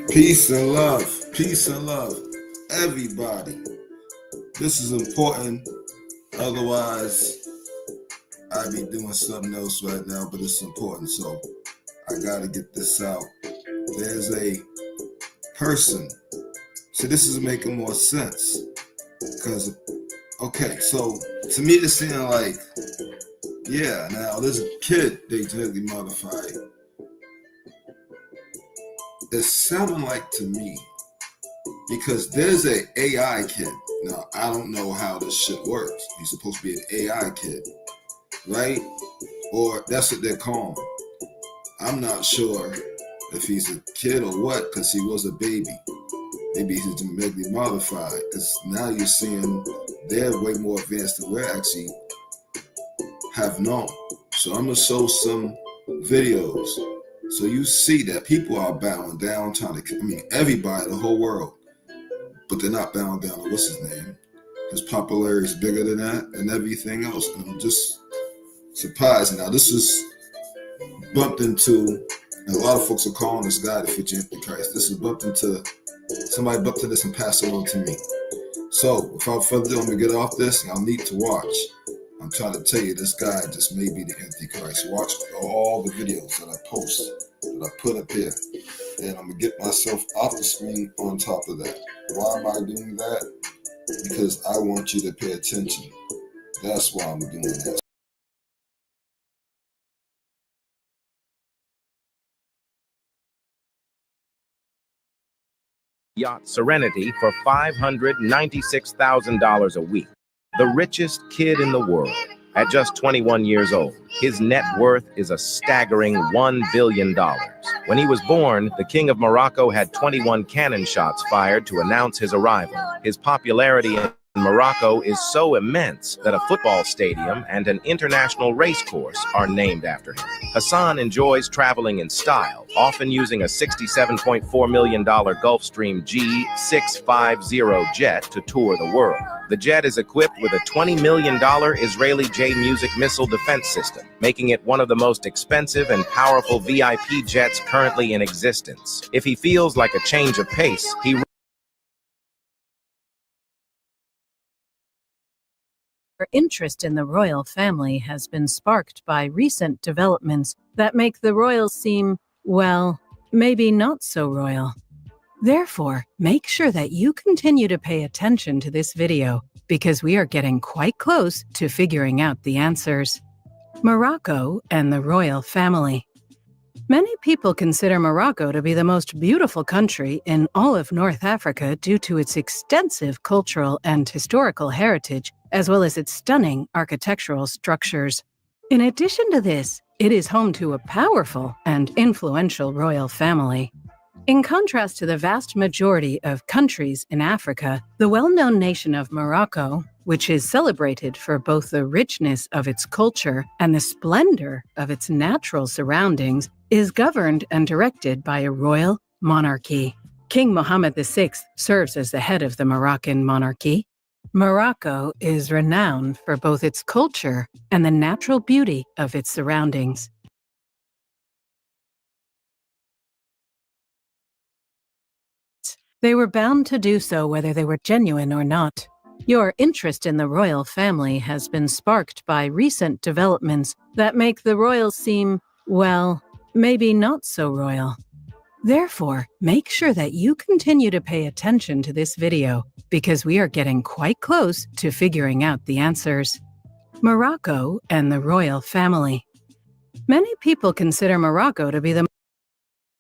Peace and love. Peace and love. Everybody. This is important. Otherwise, I'd be doing something else right now, but it's important. So I got to get this out. There's a person. So this is making more sense. Because, okay, so to me, it's seeming like, yeah, now this kid, they genetically modified. It's sounding like to me, because there's a AI kid. Now, I don't know how this shit works. He's supposed to be an AI kid, right? Or that's what they're calling him. I'm not sure if he's a kid or what, because he was a baby. Maybe he's genetically modified, because now you're seeing they're way more advanced than we're actually have known. So I'm going to show some videos. So you see that people are bowing down, everybody, the whole world. But they're not bowing down to what's his name. His popularity is bigger than that and everything else. And I'm just surprised. Now, this is bumped into, and a lot of folks are calling this guy the future Antichrist. This is bumped into, somebody bumped into this and passed it on to me. So, without further ado, I'm going to get off this, and I'll need to watch. I'm trying to tell you, this guy just may be the Antichrist. Watch all the videos that I post, that I put up here. And I'm going to get myself off the screen on top of that. Why am I doing that? Because I want you to pay attention. That's why I'm doing this. Yacht Serenity for $596,000 a week. The richest kid in the world. At just 21 years old, his net worth is a staggering $1 billion. When he was born, the King of Morocco had 21 cannon shots fired to announce his arrival. His popularity in Morocco is so immense that a football stadium and an international race course are named after him. Hassan enjoys traveling in style, often using a $67.4 million Gulfstream G650 jet to tour the world. The jet is equipped with a $20 million Israeli J-Music missile defense system, making it one of the most expensive and powerful VIP jets currently in existence. If he feels like a change of pace, he Her interest in the royal family has been sparked by recent developments that make the royals seem, well, maybe not so royal. Therefore, make sure that you continue to pay attention to this video, because we are getting quite close to figuring out the answers. Morocco and the royal family. Many people consider Morocco to be the most beautiful country in all of North Africa due to its extensive cultural and historical heritage, as well as its stunning architectural structures. In addition to this, it is home to a powerful and influential royal family. In contrast to the vast majority of countries in Africa, the well-known nation of Morocco, which is celebrated for both the richness of its culture and the splendor of its natural surroundings, is governed and directed by a royal monarchy. King Mohammed VI serves as the head of the Moroccan monarchy. Morocco is renowned for both its culture and the natural beauty of its surroundings. They were bound to do so whether they were genuine or not. Your interest in the royal family has been sparked by recent developments that make the royals seem, well, maybe not so royal. Therefore, make sure that you continue to pay attention to this video, because we are getting quite close to figuring out the answers. Morocco and the royal family. Many people consider Morocco to be the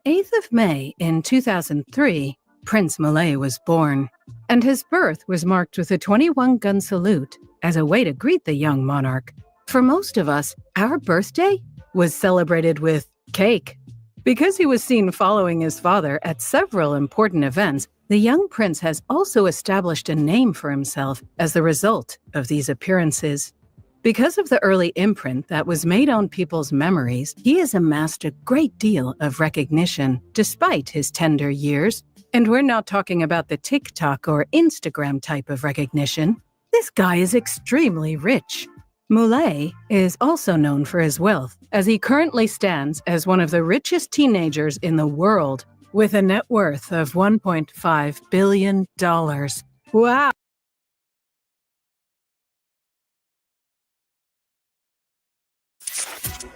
8th of May in 2003, Prince Moulay was born, and his birth was marked with a 21-gun salute as a way to greet the young monarch. For most of us, our birthday was celebrated with cake. Because he was seen following his father at several important events, the young prince has also established a name for himself as the result of these appearances. Because of the early imprint that was made on people's memories, he has amassed a great deal of recognition despite his tender years. And we're not talking about the TikTok or Instagram type of recognition. This guy is extremely rich. Moulay is also known for his wealth, as he currently stands as one of the richest teenagers in the world, with a net worth of $1.5 billion. Wow.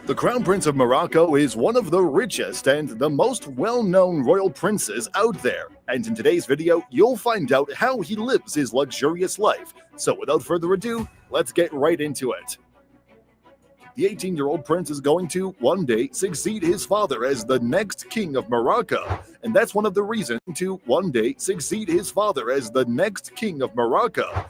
The Crown Prince of Morocco is one of the richest and the most well-known royal princes out there. And in today's video, you'll find out how he lives his luxurious life. So without further ado, let's get right into it. The 18-year-old prince is going to, one day, succeed his father as the next king of Morocco. And that's one of the reasons to, one day, succeed his father as the next king of Morocco.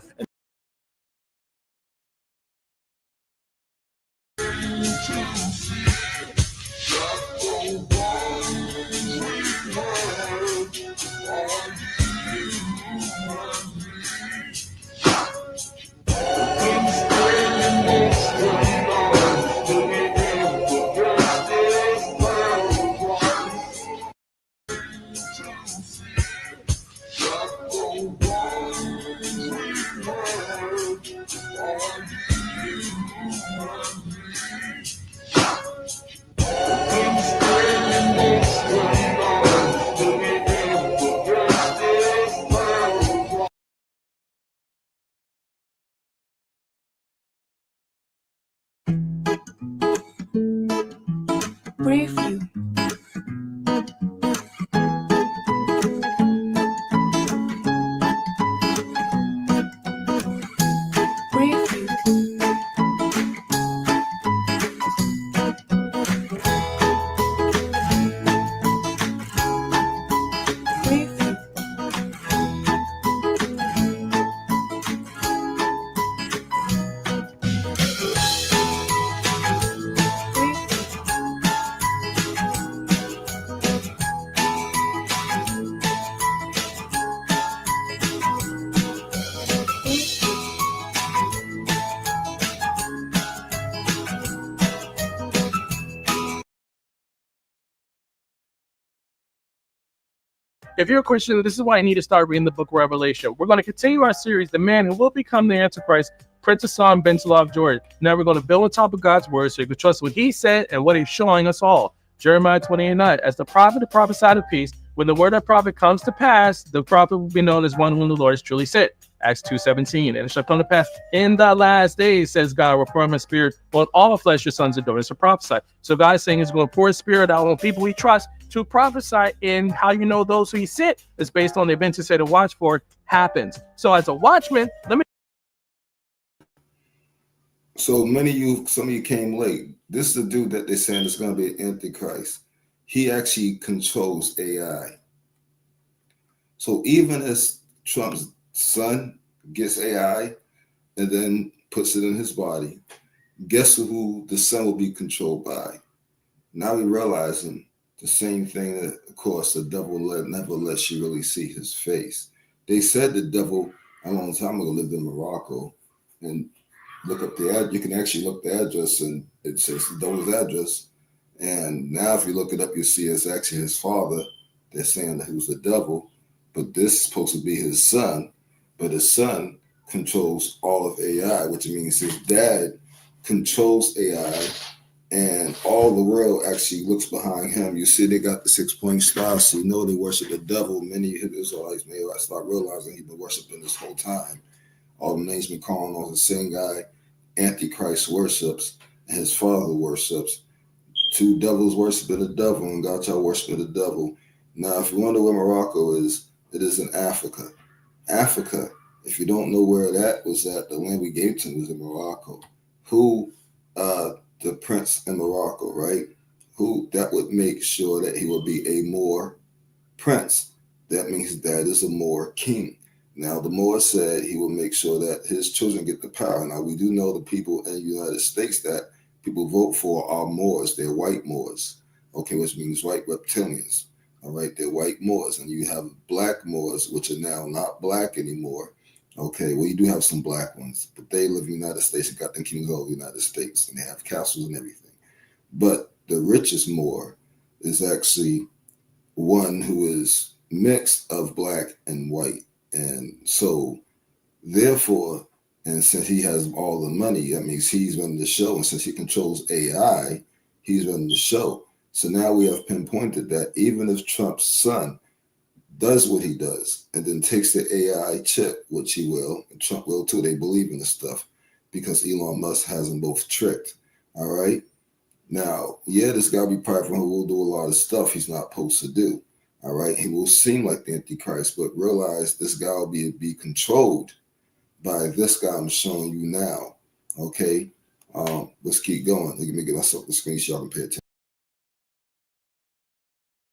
Preview. Preview. Preview. If you're a Christian, this is why you need to start reading the book of Revelation. We're going to continue our series, The Man Who Will Become the Antichrist, Prince Hassan bin Salah of Jordan. Now we're going to build on top of God's word so you can trust what he said and what he's showing us all. Jeremiah 28:9, as the prophet prophesied of peace, when the word of prophet comes to pass, the prophet will be known as one whom the Lord has truly sent. Acts 2:17, and it shall come to pass in the last days, says God, will pour my spirit on all flesh, your sons and daughters to prophesy. So God is saying he's going to pour his spirit out on people he trusts to prophesy, and how you know those who he sent is based on the events he said to watch for happens. So as a watchman, let me. So some of you came late. This is the dude that they're saying is going to be an antichrist. He actually controls AI. So even as Trump's son gets AI and then puts it in his body, guess who the son will be controlled by? Now we realizing the same thing that, of course, the devil never lets you really see his face. They said the devil a long time ago lived in Morocco, and look up the ad. You can actually look the address, and it says the devil's address. And now, if you look it up, you see it's actually his father. They're saying that he was the devil, but this is supposed to be his son. But his son controls all of AI, which means his dad controls AI. And all the world actually looks behind him. You see, they got the 6-point star, so you know they worship the devil. Many Israelites may start realizing he's been worshiping this whole time. All the names been calling on the same guy. Antichrist worships, and his father worships. Two devils worshiping the devil, and God child worshiping the devil. Now, if you wonder where Morocco is, it is in Africa. Africa, if you don't know where that was at, the land we gave to him was in Morocco. Who, the prince in Morocco, right? Who that would make sure that he will be a Moor prince. That means his dad is a Moor king. Now, the Moor said he will make sure that his children get the power. Now, we do know the people in the United States that people vote for are Moors. They're white Moors, okay, which means white reptilians. All right, they're white Moors. And you have black Moors, which are now not black anymore. Okay, well, you do have some black ones, but they live in the United States and got them kings all over the United States, and they have castles and everything. But the richest Moor is actually one who is mixed of black and white. And so, therefore, and since he has all the money, that means he's running the show. And since he controls AI, he's running the show. So now we have pinpointed that even if Trump's son does what he does and then takes the AI chip, which he will, and Trump will too, they believe in this stuff because Elon Musk has them both tricked. All right. Now, yeah, this guy will be prideful who will do a lot of stuff he's not supposed to do. All right. He will seem like the Antichrist, but realize this guy will be controlled by this guy I'm showing you now. Okay. Let's keep going. Let me get us up the screen so y'all can pay attention.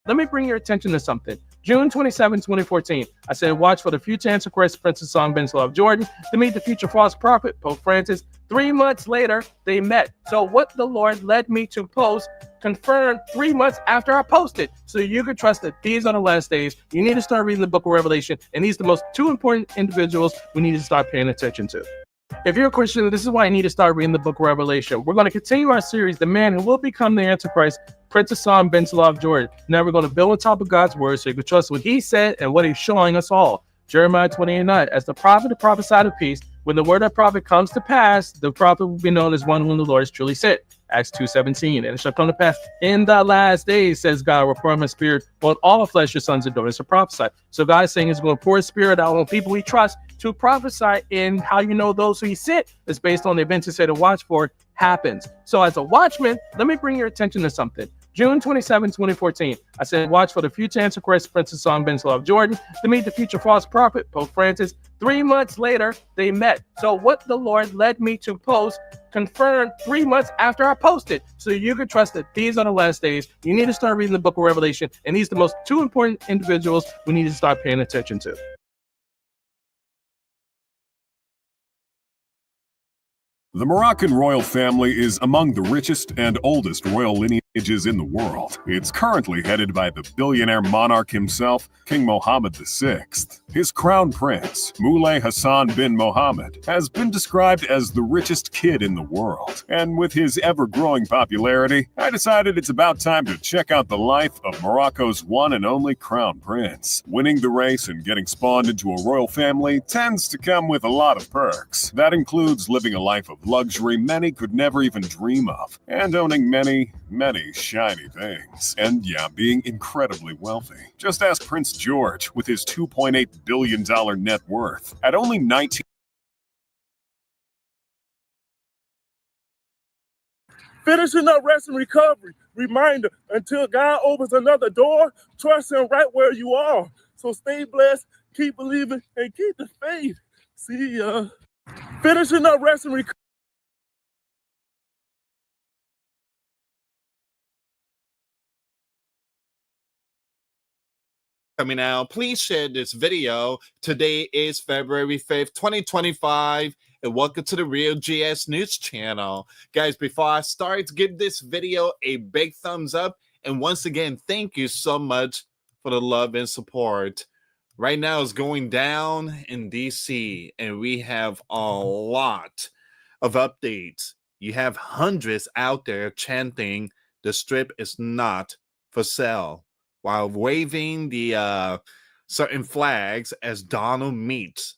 Let me bring your attention to something. June 27, 2014, I said, watch for the future Antichrist, Princess Hassan bin Talal of Jordan, to meet the future false prophet, Pope Francis. 3 months later, they met. So what the Lord led me to post confirmed 3 months after I posted. So you can trust that these are the last days. You need to start reading the book of Revelation. And these are the most 2 important individuals we need to start paying attention to. If you're a Christian, this is why you need to start reading the book of Revelation. We're going to continue our series, The Man Who Will Become the Antichrist, Princess Hassan bin Talal of Jordan. Now we're going to build on top of God's word so you can trust what he said and what he's showing us all. Jeremiah 28:9, as the prophet prophesied of peace, when the word of prophet comes to pass, the prophet will be known as one whom the Lord has truly sent. Acts 2:17, and it shall come to pass in the last days, says God, will pour my spirit on all flesh, your sons and daughters to prophesy. So God is saying he's going to pour his spirit out on people we trust to prophesy, and how you know those who he sent is based on the events he said to watch for happens. So as a watchman, let me bring your attention to something. June 27, 2014, I said, watch for the future Antichrist, Princess Hassan bin Talal of Jordan, to meet the future false prophet, Pope Francis. 3 months later, they met. So what the Lord led me to post confirmed 3 months after I posted. So you can trust that these are the last days. You need to start reading the book of Revelation. And these are the most 2 important individuals we need to start paying attention to. The Moroccan royal family is among the richest and oldest royal lineages in the world. It's currently headed by the billionaire monarch himself, King Mohammed VI. His crown prince, Moulay Hassan bin Mohammed, has been described as the richest kid in the world. And with his ever-growing popularity, I decided it's about time to check out the life of Morocco's one and only crown prince. Winning the race and getting spawned into a royal family tends to come with a lot of perks. That includes living a life of luxury many could never even dream of, and owning many, many shiny things. And yeah, being incredibly wealthy. Just ask Prince George with his $2.8 billion net worth. At only 19. Finishing up rest and recovery. Reminder, until God opens another door, trust him right where you are. So stay blessed, keep believing, and keep the faith. See ya. Finishing up rest and recovery. Coming out, please share this video. Today is February 5th, 2025, and welcome to the Real GS News channel. Guys, before I start, give this video a big thumbs up, and once again, thank you so much for the love and support. Right now it's going down in DC, and we have a lot of updates. You have hundreds out there chanting the strip is not for sale, while waving the certain flags as Donald meets.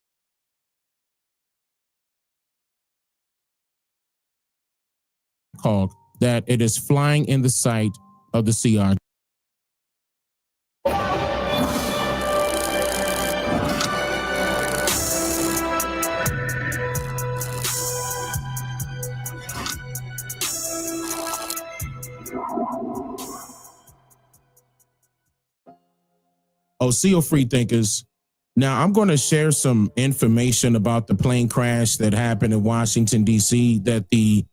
Called that it is flying in the sight of the CR. CO free thinkers. Now I'm going to share some information about the plane crash that happened in Washington, D.C. that the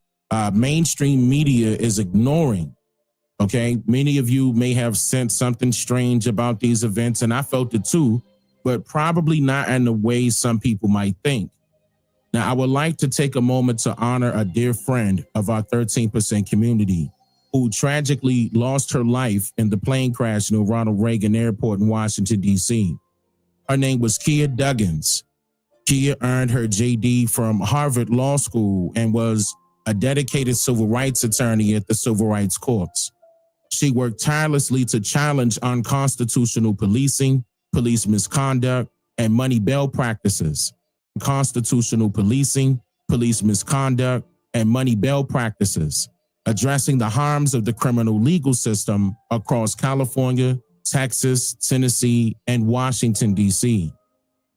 mainstream media is ignoring. Okay. Many of you may have sensed something strange about these events, and I felt it too, but probably not in the way some people might think. Now, I would like to take a moment to honor a dear friend of our 13% community who tragically lost her life in the plane crash near Ronald Reagan Airport in Washington, D.C. Her name was Kia Duggins. Kia earned her JD from Harvard Law School and was a dedicated civil rights attorney at the Civil Rights Courts. She worked tirelessly to challenge unconstitutional policing, police misconduct, and money bail practices. Constitutional policing, police misconduct, and money bail practices. addressing the harms of the criminal legal system across California, Texas, Tennessee, and Washington, D.C.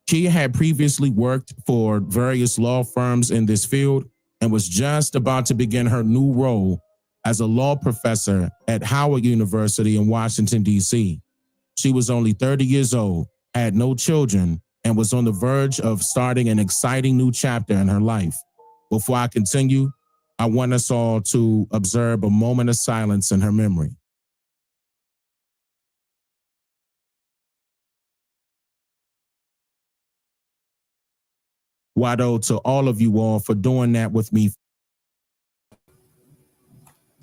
Kia had previously worked for various law firms in this field and was just about to begin her new role as a law professor at Howard University in Washington, D.C. She was only 30 years old, had no children, and was on the verge of starting an exciting new chapter in her life. Before I continue, I want us all to observe a moment of silence in her memory. Wado, to all of you all for doing that with me.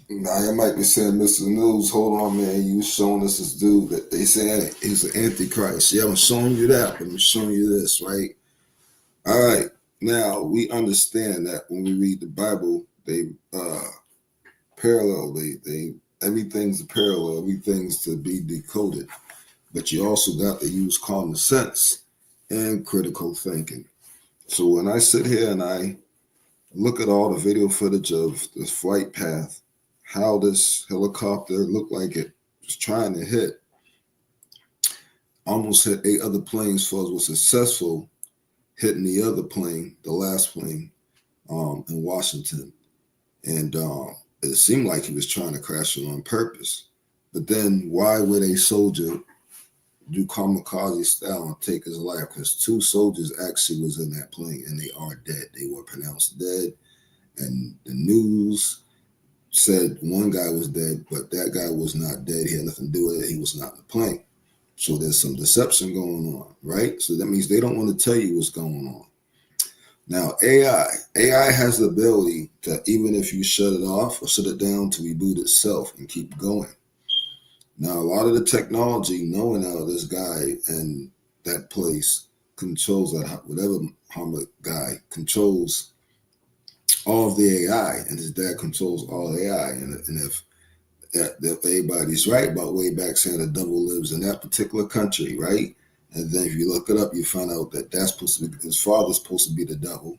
Now, you might be saying, Mr. News, hold on, man. You showing us this dude that they saying he's an antichrist. Yeah, I'm showing you that, but I'm showing you this, right? All right. Now, we understand that when we read the Bible, they parallel. They everything's a parallel. Everything's to be decoded. But you also got to use common sense and critical thinking. So when I sit here and I look at all the video footage of this flight path, how this helicopter looked like it was trying to hit, almost hit 8 other planes before it was successful hitting the other plane, the last plane in Washington. And it seemed like he was trying to crash it on purpose. But then why would a soldier do kamikaze style and take his life? Because 2 soldiers actually was in that plane and they are dead. They were pronounced dead. And the news said one guy was dead, but that guy was not dead. He had nothing to do with it. He was not in the plane. So there's some deception going on, right? So that means they don't want to tell you what's going on. Now, AI has the ability to, even if you shut it off or shut it down, to reboot itself and keep going. Now, a lot of the technology, knowing how this guy and that place controls that, whatever Muhammad guy controls all of the AI, and his dad controls all AI. And if everybody's right about way back saying the devil lives in that particular country, right? And then if you look it up, you find out that that's supposed to be, his father's supposed to be the devil,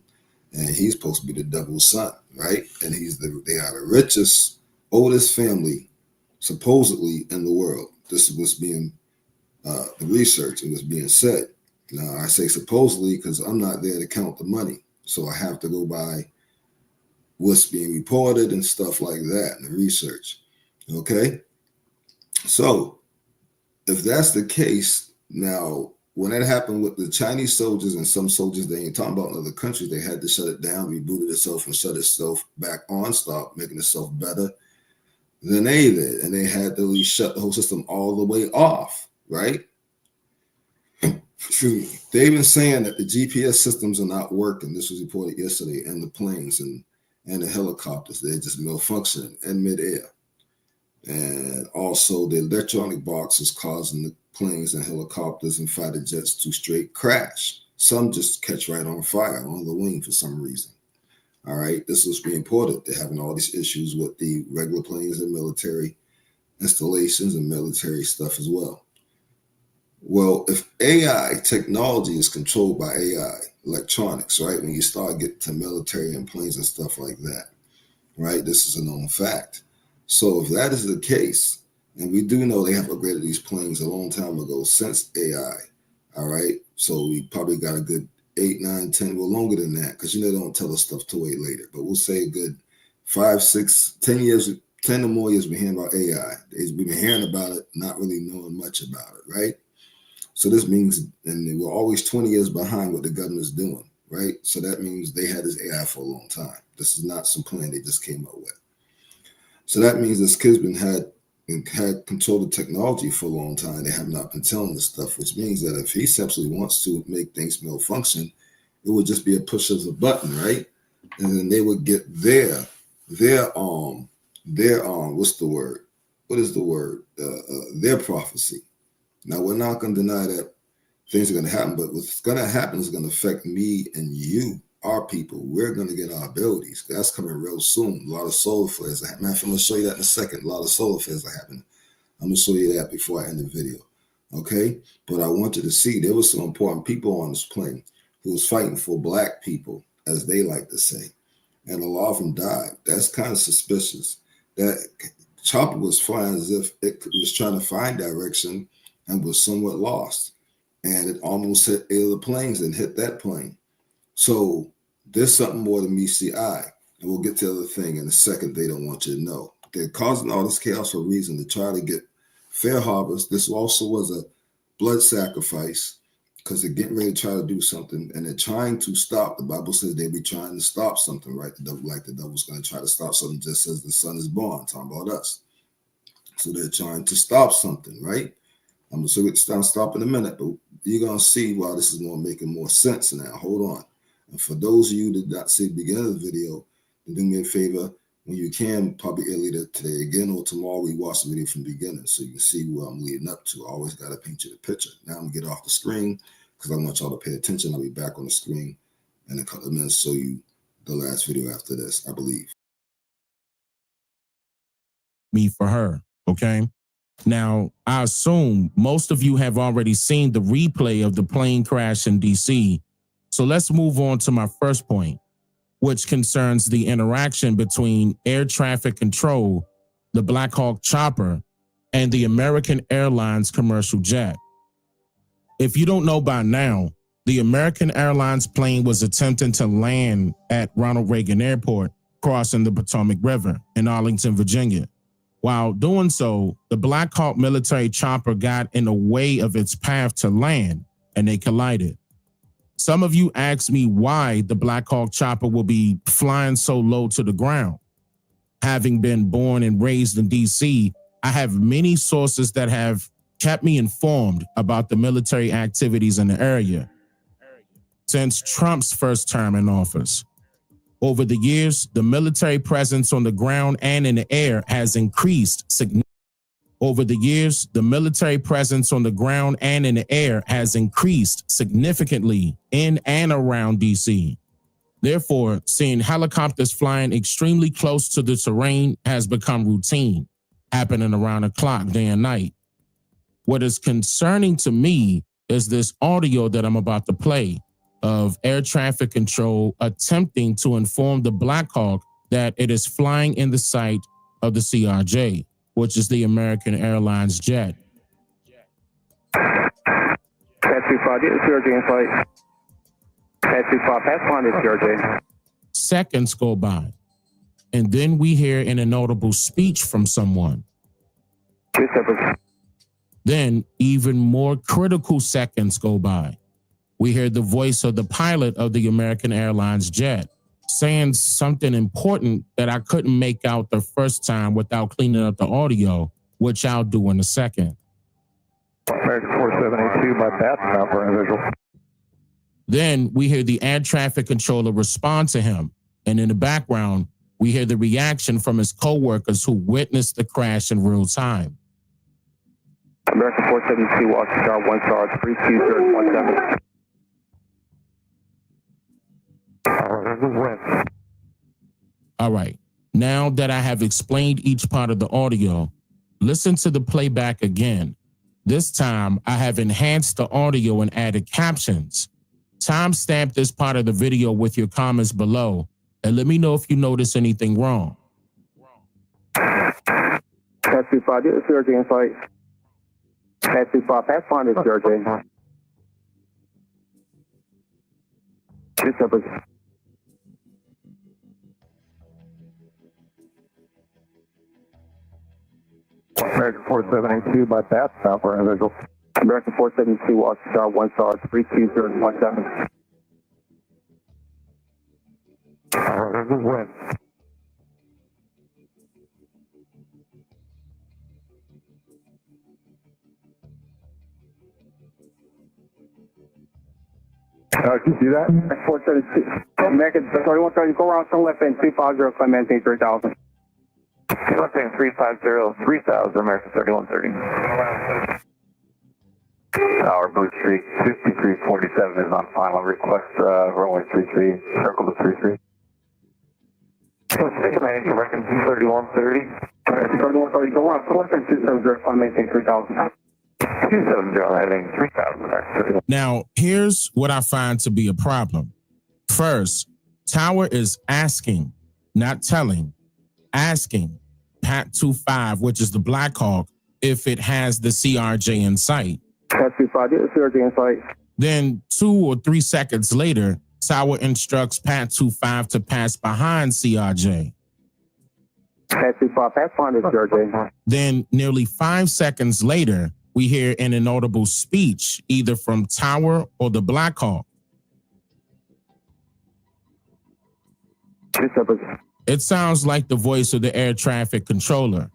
and he's supposed to be the devil's son, right? And they are the richest, oldest family supposedly in the world. This is what's being the research and what's being said. Now I say supposedly because I'm not there to count the money, so I have to go by what's being reported and stuff like that in the research. Okay, so if that's the case, now when that happened with the Chinese soldiers and some soldiers they ain't talking about in other countries, they had to shut it down, rebooted itself, and shut itself back on, start making itself better than they did, and they had to at least shut the whole system all the way off, right? They've been saying that the GPS systems are not working. This was reported yesterday, and the planes and the helicopters, they're just malfunctioning in midair. And also the electronic box is causing the planes and helicopters and fighter jets to straight crash. Some just catch right on fire on the wing for some reason. All right, this was being reported. They're having all these issues with the regular planes and military installations and military stuff as well. Well, if AI technology is controlled by AI, electronics, right? When you start getting to military and planes and stuff like that, right? This is a known fact. So if that is the case, and we do know they have upgraded these planes a long time ago since AI, all right? So we probably got a good 8, 9, 10, well, longer than that, because they don't tell us stuff till way later. But we'll say a good 5, 6, 10 years, 10 or more years we're hearing about AI. We've been hearing about it, not really knowing much about it, right? So this means, and we're always 20 years behind what the government's doing, right? So that means they had this AI for a long time. This is not some plan they just came up with. So that means this kid's had control of technology for a long time. They have not been telling this stuff, which means that if he simply wants to make things malfunction, it would just be a push of a button, right? And then they would get their what's the word? What is the word? Their prophecy. Now, we're not going to deny that things are going to happen, but what's going to happen is going to affect me and you, our people. We're going to get our abilities. That's coming real soon. A lot of solar flares are happening. I'm going to show you that in a second. A lot of solar flares are happening. I'm going to show you that before I end the video, okay? But I want you to see there were some important people on this plane who was fighting for black people, as they like to say, and a lot of them died. That's kind of suspicious. that chopper was flying as if it was trying to find direction and was somewhat lost. And it almost hit 8 of the planes and hit that plane. So there's something more than meets the eye. And we'll get to the other thing in a second they don't want you to know. They're causing all this chaos for a reason, to try to get fair harvest. This also was a blood sacrifice because they're getting ready to try to do something, and they're trying to stop. The Bible says they be trying to stop something, right? The devil, like the devil's going to try to stop something just as the son is born, talking about us. So they're trying to stop something, right? I'm going to stop in a minute, but you're going to see why this is going to make more sense now. Hold on. And for those of you that did not see the beginning of the video, do me a favor, when you can, probably earlier today again or tomorrow, we watch the video from the beginning so you can see what I'm leading up to. I always got to paint you the picture. Now I'm going to get off the screen because I want y'all to pay attention. I'll be back on the screen in a couple of minutes to show you the last video after this, I believe. Me for her, okay? Now, I assume most of you have already seen the replay of the plane crash in DC. So let's move on to my first point, which concerns the interaction between air traffic control, the Black Hawk chopper, and the American Airlines commercial jet. If you don't know by now, the American Airlines plane was attempting to land at Ronald Reagan Airport, crossing the Potomac River in Arlington, Virginia. While doing so, the Black Hawk military chopper got in the way of its path to land, and they collided. Some of you asked me why the Black Hawk chopper will be flying so low to the ground. Having been born and raised in DC, I have many sources that have kept me informed about the military activities in the area since Trump's first term in office. Over the years, the military presence on the ground and in the air has increased significantly. Over the years, the military presence on the ground and in the air has increased significantly in and around DC. Therefore, seeing helicopters flying extremely close to the terrain has become routine, happening around the clock, day and night. What is concerning to me is this audio that I'm about to play of air traffic control attempting to inform the Black Hawk that it is flying in the sight of the CRJ, which is the American Airlines jet. Pat 25, get the CRJ in flight. Pat 25, pathfinder CRJ. Seconds go by, and then we hear an inaudible speech from someone. Then even more critical seconds go by. We hear the voice of the pilot of the American Airlines jet saying something important that I couldn't make out the first time without cleaning up the audio, which I'll do in a second. American 4782, my path now for individual. Then we hear the air traffic controller respond to him. And in the background, we hear the reaction from his coworkers who witnessed the crash in real time. American 472, Washington, 1 star, 32017. All right. Now that I have explained each part of the audio, listen to the playback again. This time, I have enhanced the audio and added captions. Timestamp this part of the video with your comments below, and let me know if you notice anything wrong. Pat 25, get the CRJ in flight. Pat 25, pathfinder CRJ. Two separate. American 4782 by path now for individual. American 472, Washington, 1 star, 32017. Wind. Can you see that? 472. American 3130, go around some left end 250, climb maintain 3000. Left end 350, 3000, American 3130. Tower, Blue Street, 5347 is on final request, runway 33, circle to 33. Managing American 3130. 3130, go around some left end 270, climb maintain 3000. 270, heading 3000. Now, here's what I find to be a problem. First, Tower is asking, not telling, asking Pat 25, which is the Black Hawk, if it has the CRJ in sight. Pat 25, get the CRJ in sight. Then 2 or 3 seconds later, Tower instructs Pat 25 to pass behind CRJ. Pat 25, pass behind the CRJ. Then nearly 5 seconds later, we hear an inaudible speech, either from Tower or the Black Hawk. It sounds like the voice of the air traffic controller.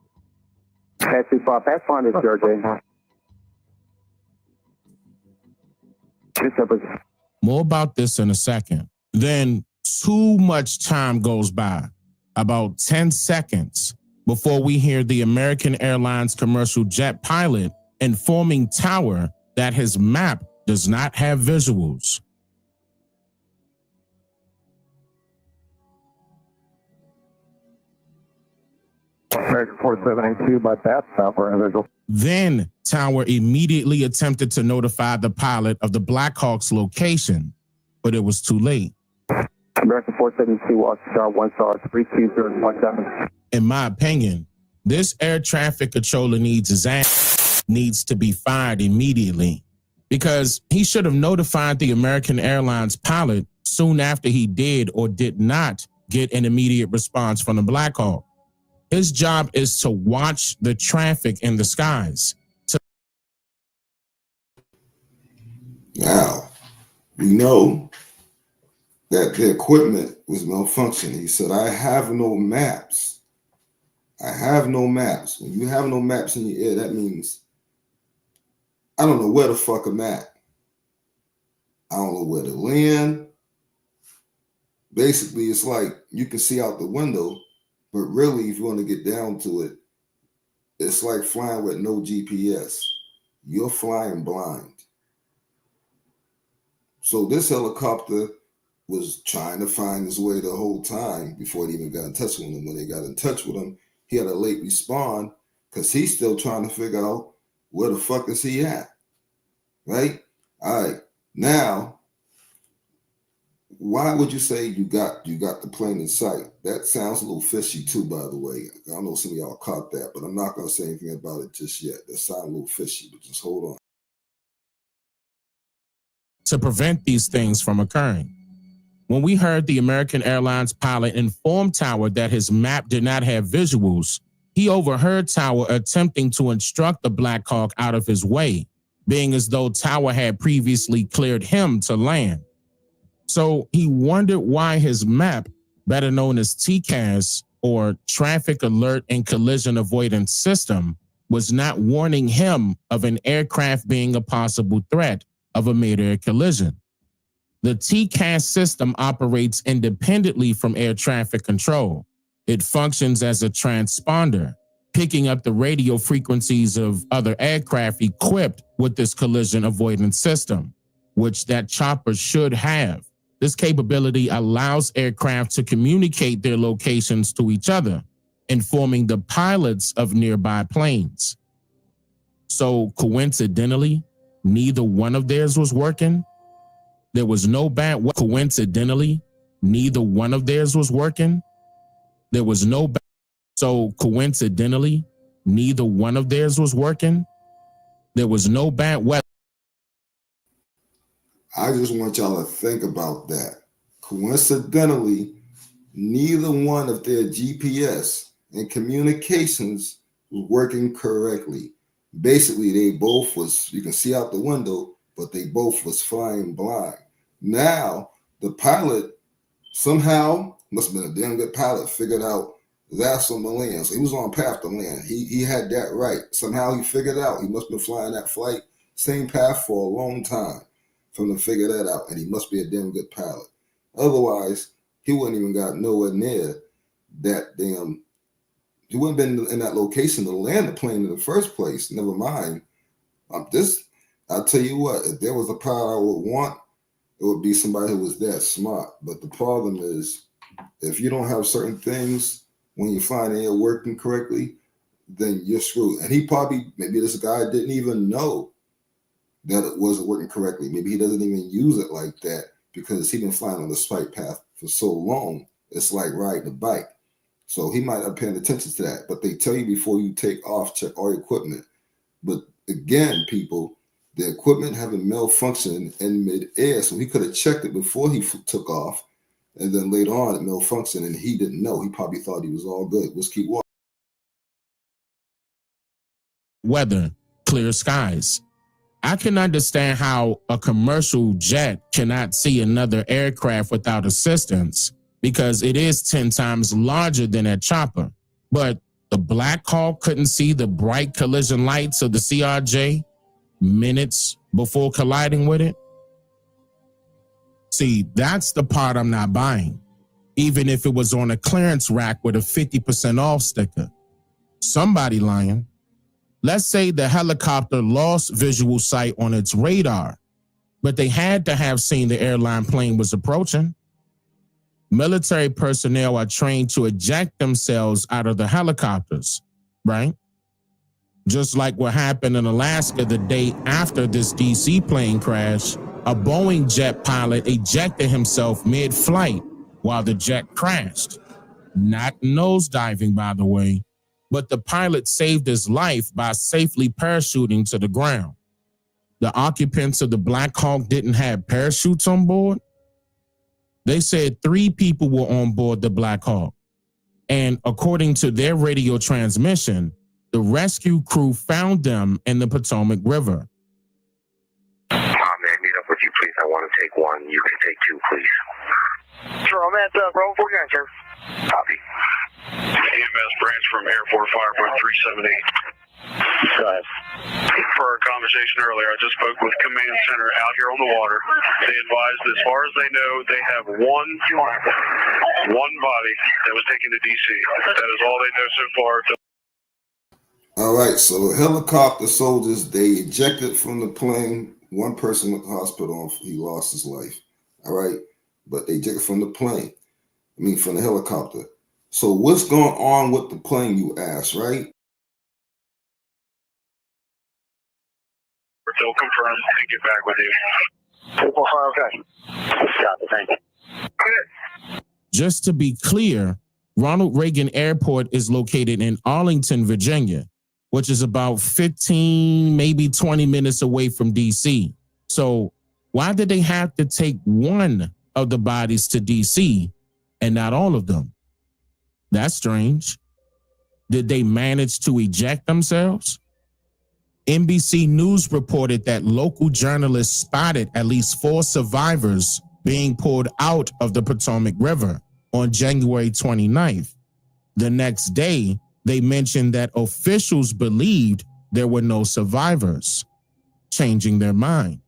Pat 25, pass behind the CRJ. More about this in a second. Then too much time goes by, about 10 seconds, before we hear the American Airlines commercial jet pilot informing Tower that his map does not have visuals. American 4782 by Pat, Tower and visual. Then Tower immediately attempted to notify the pilot of the Black Hawk's location, but it was too late. American 472, watch star 1 star 32017. In my opinion, this air traffic controller needs his ass needs to be fired immediately, because he should have notified the American Airlines pilot soon after he did or did not get an immediate response from the Black Hawk. His job is to watch the traffic in the skies. Now, we know that the equipment was malfunctioning. He said, I have no maps. I have no maps. When you have no maps in your ear, that means I don't know where the fuck I'm at. I don't know where to land. Basically, it's like you can see out the window, but really, if you want to get down to it, it's like flying with no GPS. You're flying blind. So this helicopter was trying to find his way the whole time before they even got in touch with him. When they got in touch with him, he had a late respawn because he's still trying to figure out where the fuck is he at, right? All right, now, why would you say you got the plane in sight? That sounds a little fishy too, by the way. I don't know if some of y'all caught that, but I'm not going to say anything about it just yet. That sounds a little fishy, but just hold on. To prevent these things from occurring. When we heard the American Airlines pilot inform Tower that his map did not have visuals, he overheard Tower attempting to instruct the Black Hawk out of his way, being as though Tower had previously cleared him to land. So he wondered why his map, better known as TCAS, or Traffic Alert and Collision Avoidance System, was not warning him of an aircraft being a possible threat of a mid-air collision. The TCAS system operates independently from air traffic control. It functions as a transponder, picking up the radio frequencies of other aircraft equipped with this collision avoidance system, which that chopper should have. This capability allows aircraft to communicate their locations to each other, informing the pilots of nearby planes. So coincidentally, neither one of theirs was working. There was no bad weather. Coincidentally, neither one of theirs was working. There was no bad. So coincidentally, neither one of theirs was working. There was no bad weather. I just want y'all to think about that. Coincidentally, neither one of their GPS and communications was working correctly. Basically, they both was, you can see out the window, but they both was flying blind. Now, the pilot somehow, must have been a damn good pilot, figured out that's on the land. So he was on path to land. He had that right. Somehow he figured out. He must have been flying that flight, same path for a long time for him to figure that out. And he must be a damn good pilot. Otherwise, he wouldn't even got nowhere near that damn, he wouldn't have been in that location to land the plane in the first place. Never mind. I'll tell you what, if there was a pilot I would want, it would be somebody who was that smart. But the problem is, if you don't have certain things when you're flying in working correctly, then you're screwed. And he probably, maybe this guy didn't even know that it wasn't working correctly. Maybe he doesn't even use it like that because he's been flying on the spike path for so long. It's like riding a bike. So he might not be paying attention to that. But they tell you before you take off, check all your equipment. But again, people, the equipment having malfunctioned in midair. So he could have checked it before he took off. And then later on, it malfunctioned and he didn't know. He probably thought he was all good. Let's keep walking. Weather, clear skies. I can understand how a commercial jet cannot see another aircraft without assistance because it is 10 times larger than a chopper. But the Black Hawk couldn't see the bright collision lights of the CRJ minutes before colliding with it. See, that's the part I'm not buying, even if it was on a clearance rack with a 50% off sticker. Somebody lying. Let's say the helicopter lost visual sight on its radar, but they had to have seen the airline plane was approaching. Military personnel are trained to eject themselves out of the helicopters, right? Just like what happened in Alaska the day after this DC plane crash, a Boeing jet pilot ejected himself mid-flight while the jet crashed. Not nosediving, by the way, but the pilot saved his life by safely parachuting to the ground. The occupants of the Black Hawk didn't have parachutes on board. They said 3 people were on board the Black Hawk. And according to their radio transmission, the rescue crew found them in the Potomac River. May I meet up with you, please? I want to take 1. You can take 2, please. Sure, I'm at Road 49, sir. Copy. EMS branch from Airport Firepoint 378. Go ahead. For our conversation earlier, I just spoke with Command Center out here on the water. They advised, as far as they know, they have one body that was taken to DC. That is all they know so far. All right, so helicopter soldiers, they ejected from the plane. One person went to the hospital, he lost his life. All right, but they ejected from the plane. From the helicopter. So what's going on with the plane, you ask, right? They'll confirm and get back with you. Okay. Got it, thank you. Just to be clear, Ronald Reagan Airport is located in Arlington, Virginia, which is about 15, maybe 20 minutes away from DC. So why did they have to take one of the bodies to DC and not all of them? That's strange. Did they manage to eject themselves? NBC News reported that local journalists spotted at least 4 survivors being pulled out of the Potomac River on January 29th. The next day, they mentioned that officials believed there were no survivors, changing their mind.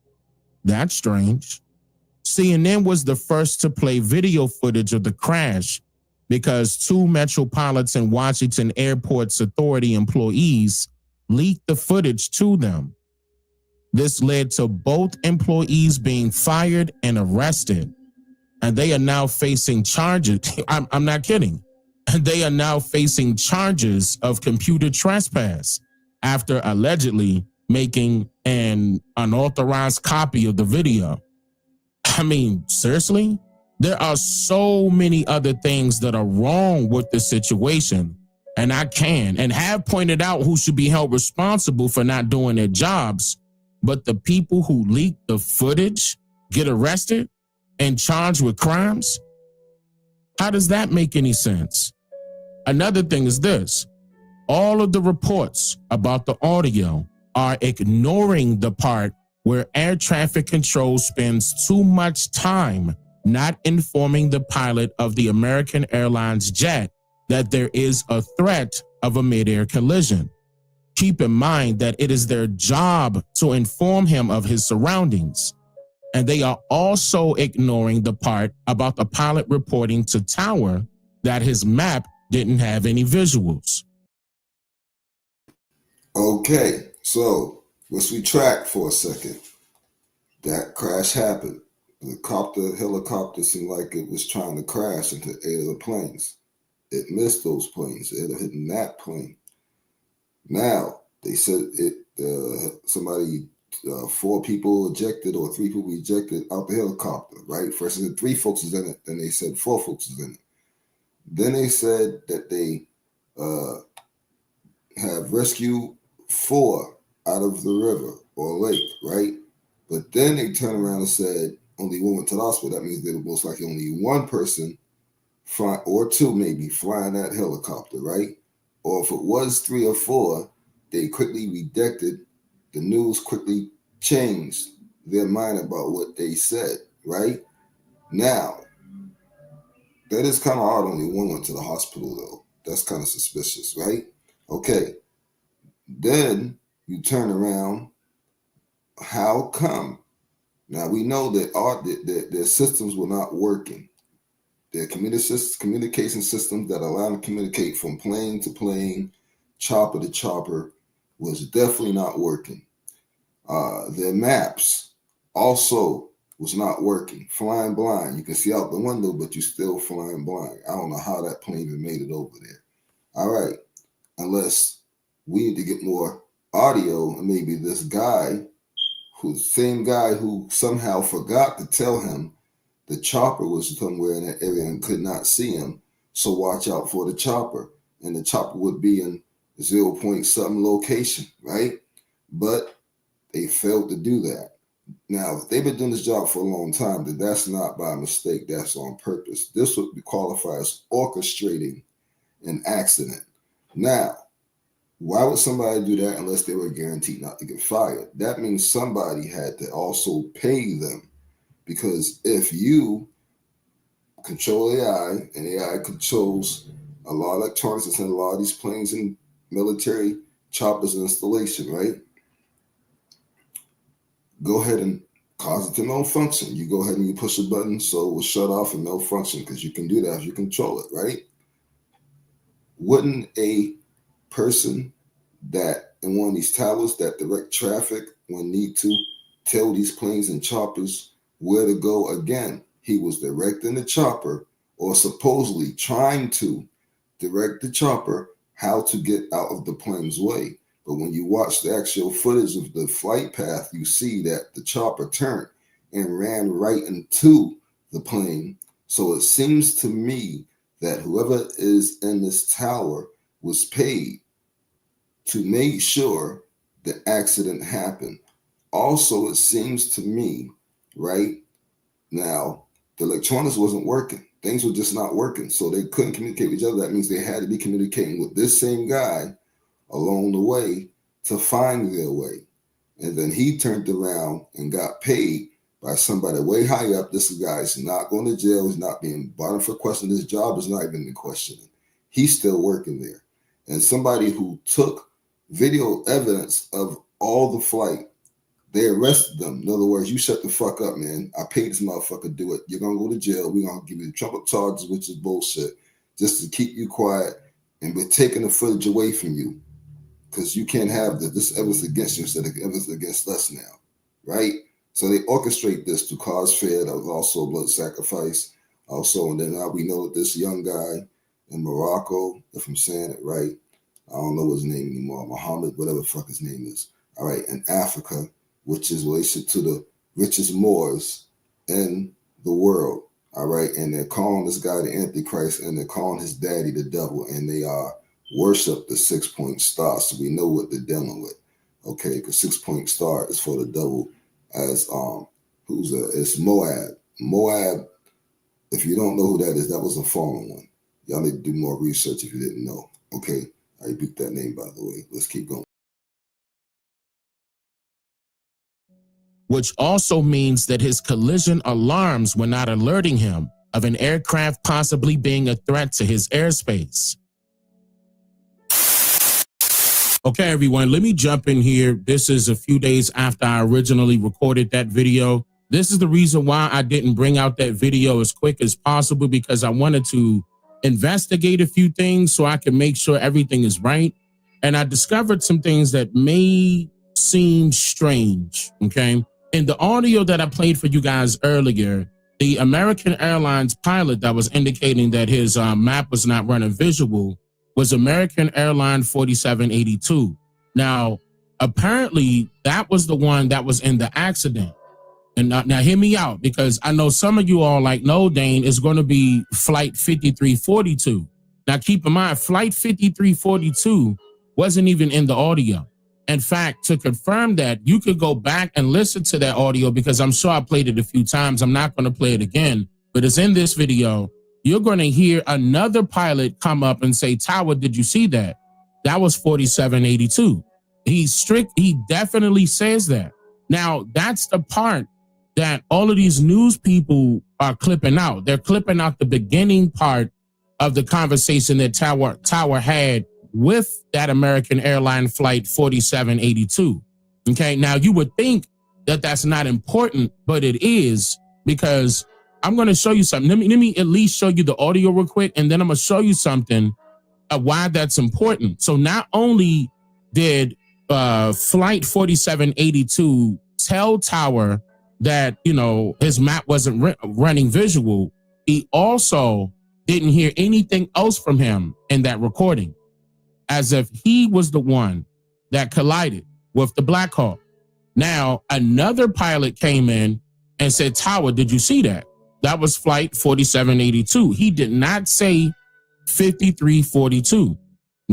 That's strange. CNN was the first to play video footage of the crash because 2 Metropolitan Washington Airports Authority employees leaked the footage to them. This led to both employees being fired and arrested, and they are now facing charges. I'm not kidding. They are now facing charges of computer trespass after allegedly making an unauthorized copy of the video. Seriously? There are so many other things that are wrong with the situation, and I can and have pointed out who should be held responsible for not doing their jobs, but the people who leaked the footage get arrested and charged with crimes? How does that make any sense? Another thing is this. All of the reports about the audio are ignoring the part where air traffic control spends too much time not informing the pilot of the American Airlines jet that there is a threat of a mid-air collision. Keep in mind that it is their job to inform him of his surroundings. And they are also ignoring the part about the pilot reporting to Tower that his map didn't have any visuals. Okay, so let's retract for a second. That crash happened. The helicopter seemed like it was trying to crash into 8 of the planes. It missed those planes. It hit that plane. Now, they said somebody, 4 people ejected or 3 people ejected out the helicopter, right? First they said 3 folks is in it, then they said 4 folks is in it. Then they said that they have rescued 4 out of the river or lake, right? But then they turned around and said only 1 went to the hospital. That means there was most likely only 1 person or 2 maybe flying that helicopter, right? Or if it was 3 or 4, they quickly redacted. The news quickly changed their mind about what they said, right? Now, that is kind of odd. Only 1 went to the hospital, though. That's kind of suspicious, right? Okay. Then you turn around. How come? Now, we know that their systems were not working. Their communication systems that allow them to communicate from plane to plane, chopper to chopper, was definitely not working. Their maps also was not working. Flying blind. You can see out the window, but you're still flying blind. I don't know how that plane even made it over there. All right. Unless we need to get more audio, and maybe this guy, same guy who somehow forgot to tell him the chopper was somewhere in that area and could not see him. So watch out for the chopper. And the chopper would be in 0 point something location, right? But they failed to do that. Now, if they've been doing this job for a long time, then that's not by mistake, that's on purpose. This would be qualified as orchestrating an accident. Now, why would somebody do that unless they were guaranteed not to get fired? That means somebody had to also pay them. Because if you control AI, and AI controls a lot of electronics that's in a lot of these planes and military choppers and installation, right? Go ahead and cause it to malfunction. You go ahead and you push a button so it will shut off and malfunction, because you can do that if you control it, right? Wouldn't a person that in one of these towers that direct traffic when need to tell these planes and choppers where to go? Again, he was directing the chopper, or supposedly trying to direct the chopper how to get out of the plane's way. But when you watch the actual footage of the flight path, you see that the chopper turned and ran right into the plane. So it seems to me that whoever is in this tower was paid to make sure the accident happened. Also, it seems to me, right now, the electronics wasn't working. Things were just not working. So they couldn't communicate with each other. That means they had to be communicating with this same guy along the way to find their way. And then he turned around and got paid by somebody way high up. This guy's not going to jail. He's not being brought in for question. His job is not even in questioning. He's still working there. And somebody who took video evidence of all the flight, they arrested them. In other words, you shut the fuck up, man. I paid this motherfucker to do it. You're going to go to jail. We're going to give you the trumpet charges, which is bullshit, just to keep you quiet. And we're taking the footage away from you, because you can't have this evidence against you instead of evidence against us now, right? So they orchestrate this to cause fear. That was also blood sacrifice. Also, and then now we know that this young guy in Morocco, if I'm saying it right, I don't know his name anymore, Muhammad, whatever the fuck his name is, all right, in Africa, which is related to the richest Moors in the world, all right? And they're calling this guy the Antichrist, and they're calling his daddy the devil, and they worship the 6-point star, so we know what they're dealing with, okay? Because 6-point star is for the devil, as it's Moab. Moab, if you don't know who that is, that was a fallen one. Y'all need to do more research if you didn't know, okay? I rebuked that name, by the way. Let's keep going. Which also means that his collision alarms were not alerting him of an aircraft possibly being a threat to his airspace. Okay, everyone, let me jump in here. This is a few days after I originally recorded that video. This is the reason why I didn't bring out that video as quick as possible, because I wanted to investigate a few things so I can make sure everything is right. And I discovered some things that may seem strange, okay? In the audio that I played for you guys earlier, the American Airlines pilot that was indicating that his map was not running visual was American Airline 4782. Now, apparently that was the one that was in the accident. And now hear me out, because I know some of you all like, no, Dane, it's going to be flight 5342. Now keep in mind, flight 5342 wasn't even in the audio. In fact, to confirm that, you could go back and listen to that audio, because I'm sure I played it a few times. I'm not going to play it again, but it's in this video. You're going to hear another pilot come up and say, Tower, did you see that? That was 4782. He definitely says that. Now, that's the part that all of these news people are clipping out. They're clipping out the beginning part of the conversation that Tower had with that American airline flight 4782. Okay, now you would think that that's not important, but it is, because I'm going to show you something. Let me at least show you the audio real quick, and then I'm going to show you something of why that's important. So not only did flight 4782 tell Tower that, you know, his map wasn't running visual, he also didn't hear anything else from him in that recording, as if he was the one that collided with the Black Hawk. Now, another pilot came in and said, Tower, did you see that? That was flight 4782. He did not say 5342.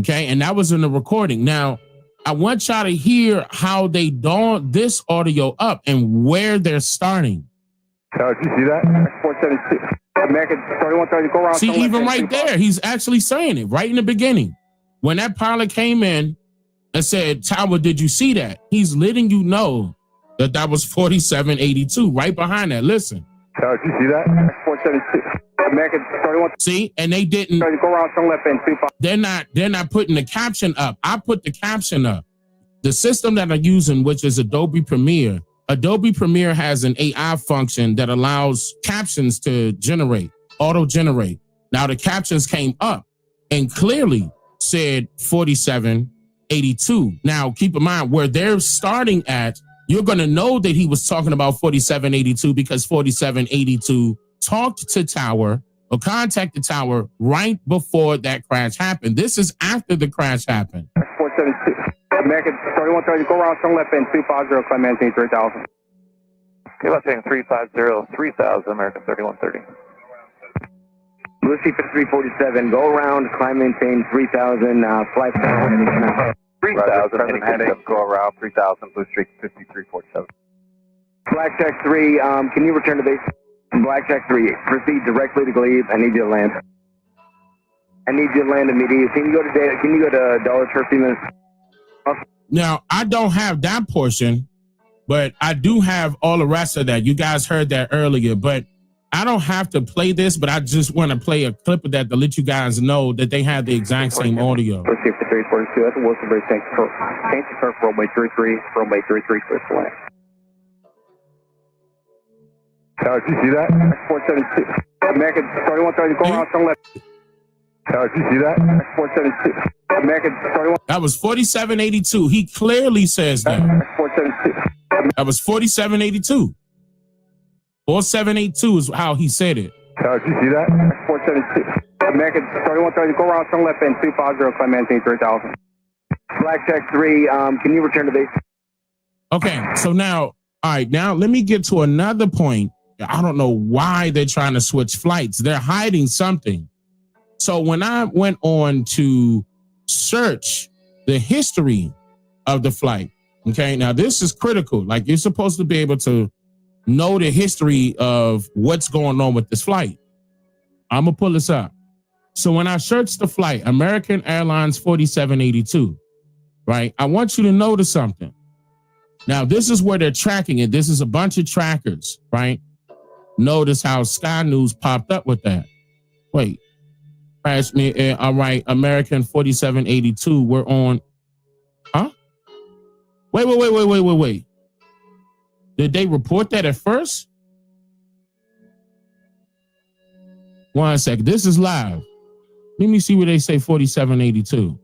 Okay, and that was in the recording. Now, I want y'all to hear how they dawned this audio up and where they're starting. Did you see that? 476. American 3130, go around. See, even right there, he's actually saying it right in the beginning. When that pilot came in and said, Tower, did you see that? He's letting you know that that was 4782 right behind that. Listen. Did you see that? 476. American 31. See, and they didn't. Go around some left end 25. They're not putting the caption up. I put the caption up. The system that I'm using, which is Adobe Premiere. Adobe Premiere has an AI function that allows captions to auto-generate. Now the captions came up and clearly said 4782. Now keep in mind where they're starting at, you're going to know that he was talking about 4782 because 4782 talked to Tower or contacted Tower right before that crash happened. This is after the crash happened. 476. American 3130, go around some left end 250, climb maintain 3000. Okay, left end 350, 3000, American 3130. Lucy 5347, go around, climb maintain 3000, flight 3000, go around 3000, Blue Streak 5347. Blackjack 3, can you return to base? Blackjack 3, proceed directly to Glebe. I need you to land. I need you to land immediately. Can you go to Dollar Tree for a few minutes? Now, I don't have that portion, but I do have all the rest of that. You guys heard that earlier, but I don't have to play this, but I just want to play a clip of that to let you guys know that they have the exact same audio. Let's see if the 342, that's a Wilson Bridge, thanks for runway 33, runway 33, clear to land. Did you see that? 472. American 3130, go around some left. Did you see that? 472. American 31. That was 4782. He clearly says that. 472. That was 4782. 4782 is how he said it. Did you see that? 472. American 3130, go around some left end 250, climb maintain 3000. Blackjack 3, can you return to base? Okay, so now, all right, now let me get to another point. I don't know why they're trying to switch flights. They're hiding something. So when I went on to search the history of the flight, okay, now this is critical. Like, you're supposed to be able to know the history of what's going on with this flight. I'm going to pull this up. So when I searched the flight, American Airlines 4782, right, I want you to notice something. Now, this is where they're tracking it. This is a bunch of trackers, right? Notice how Sky News popped up with that. Wait. Crash me. All right, American 4782. We're on. Huh? Wait. Did they report that at first? 1 second. This is live. Let me see where they say 4782.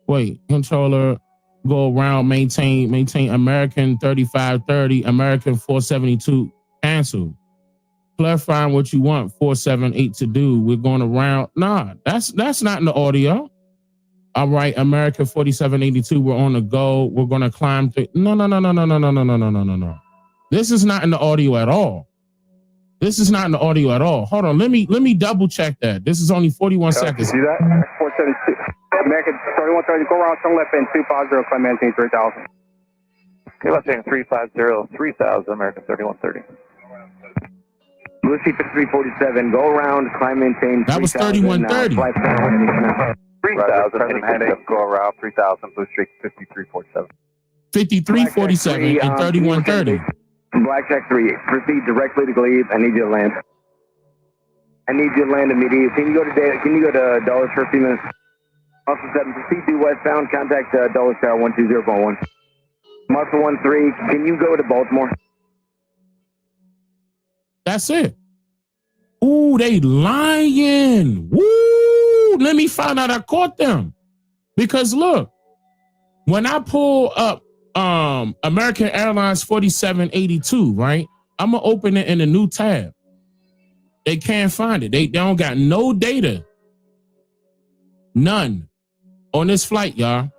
Wait, controller, go around, maintain American 3530, American 472, cancel. Clarifying what you want 478 to do. We're going around. Nah, that's not in the audio. All right, American 4782, we're on the go. We're going to climb. No. This is not in the audio at all. This is not in the audio at all. Hold on, let me double check that. This is only 41 seconds. See that? 472. American 3130, go around, turn left in 250, climb maintain 3000. Okay, left in 350, 3000, American 3130. Lucy 347, go around, climb maintain 3000. That was 3130. 3000, heading go around 3000, Blue Streak 5347. 5347 and 3130. Blackjack 3, proceed directly to Glebe. I need you to land. I need you to land immediately. Can you go to Dollars for a few minutes? Muscle 7, proceed due westbound. Contact Dollars Tower 120.1. Muscle 13, can you go to Baltimore? That's it. Ooh, they lying. Woo! Let me find out I caught them. Because look, when I pull up American Airlines 4782, right? I'm gonna open it in a new tab. They can't find it. They don't got no data. None on this flight, y'all.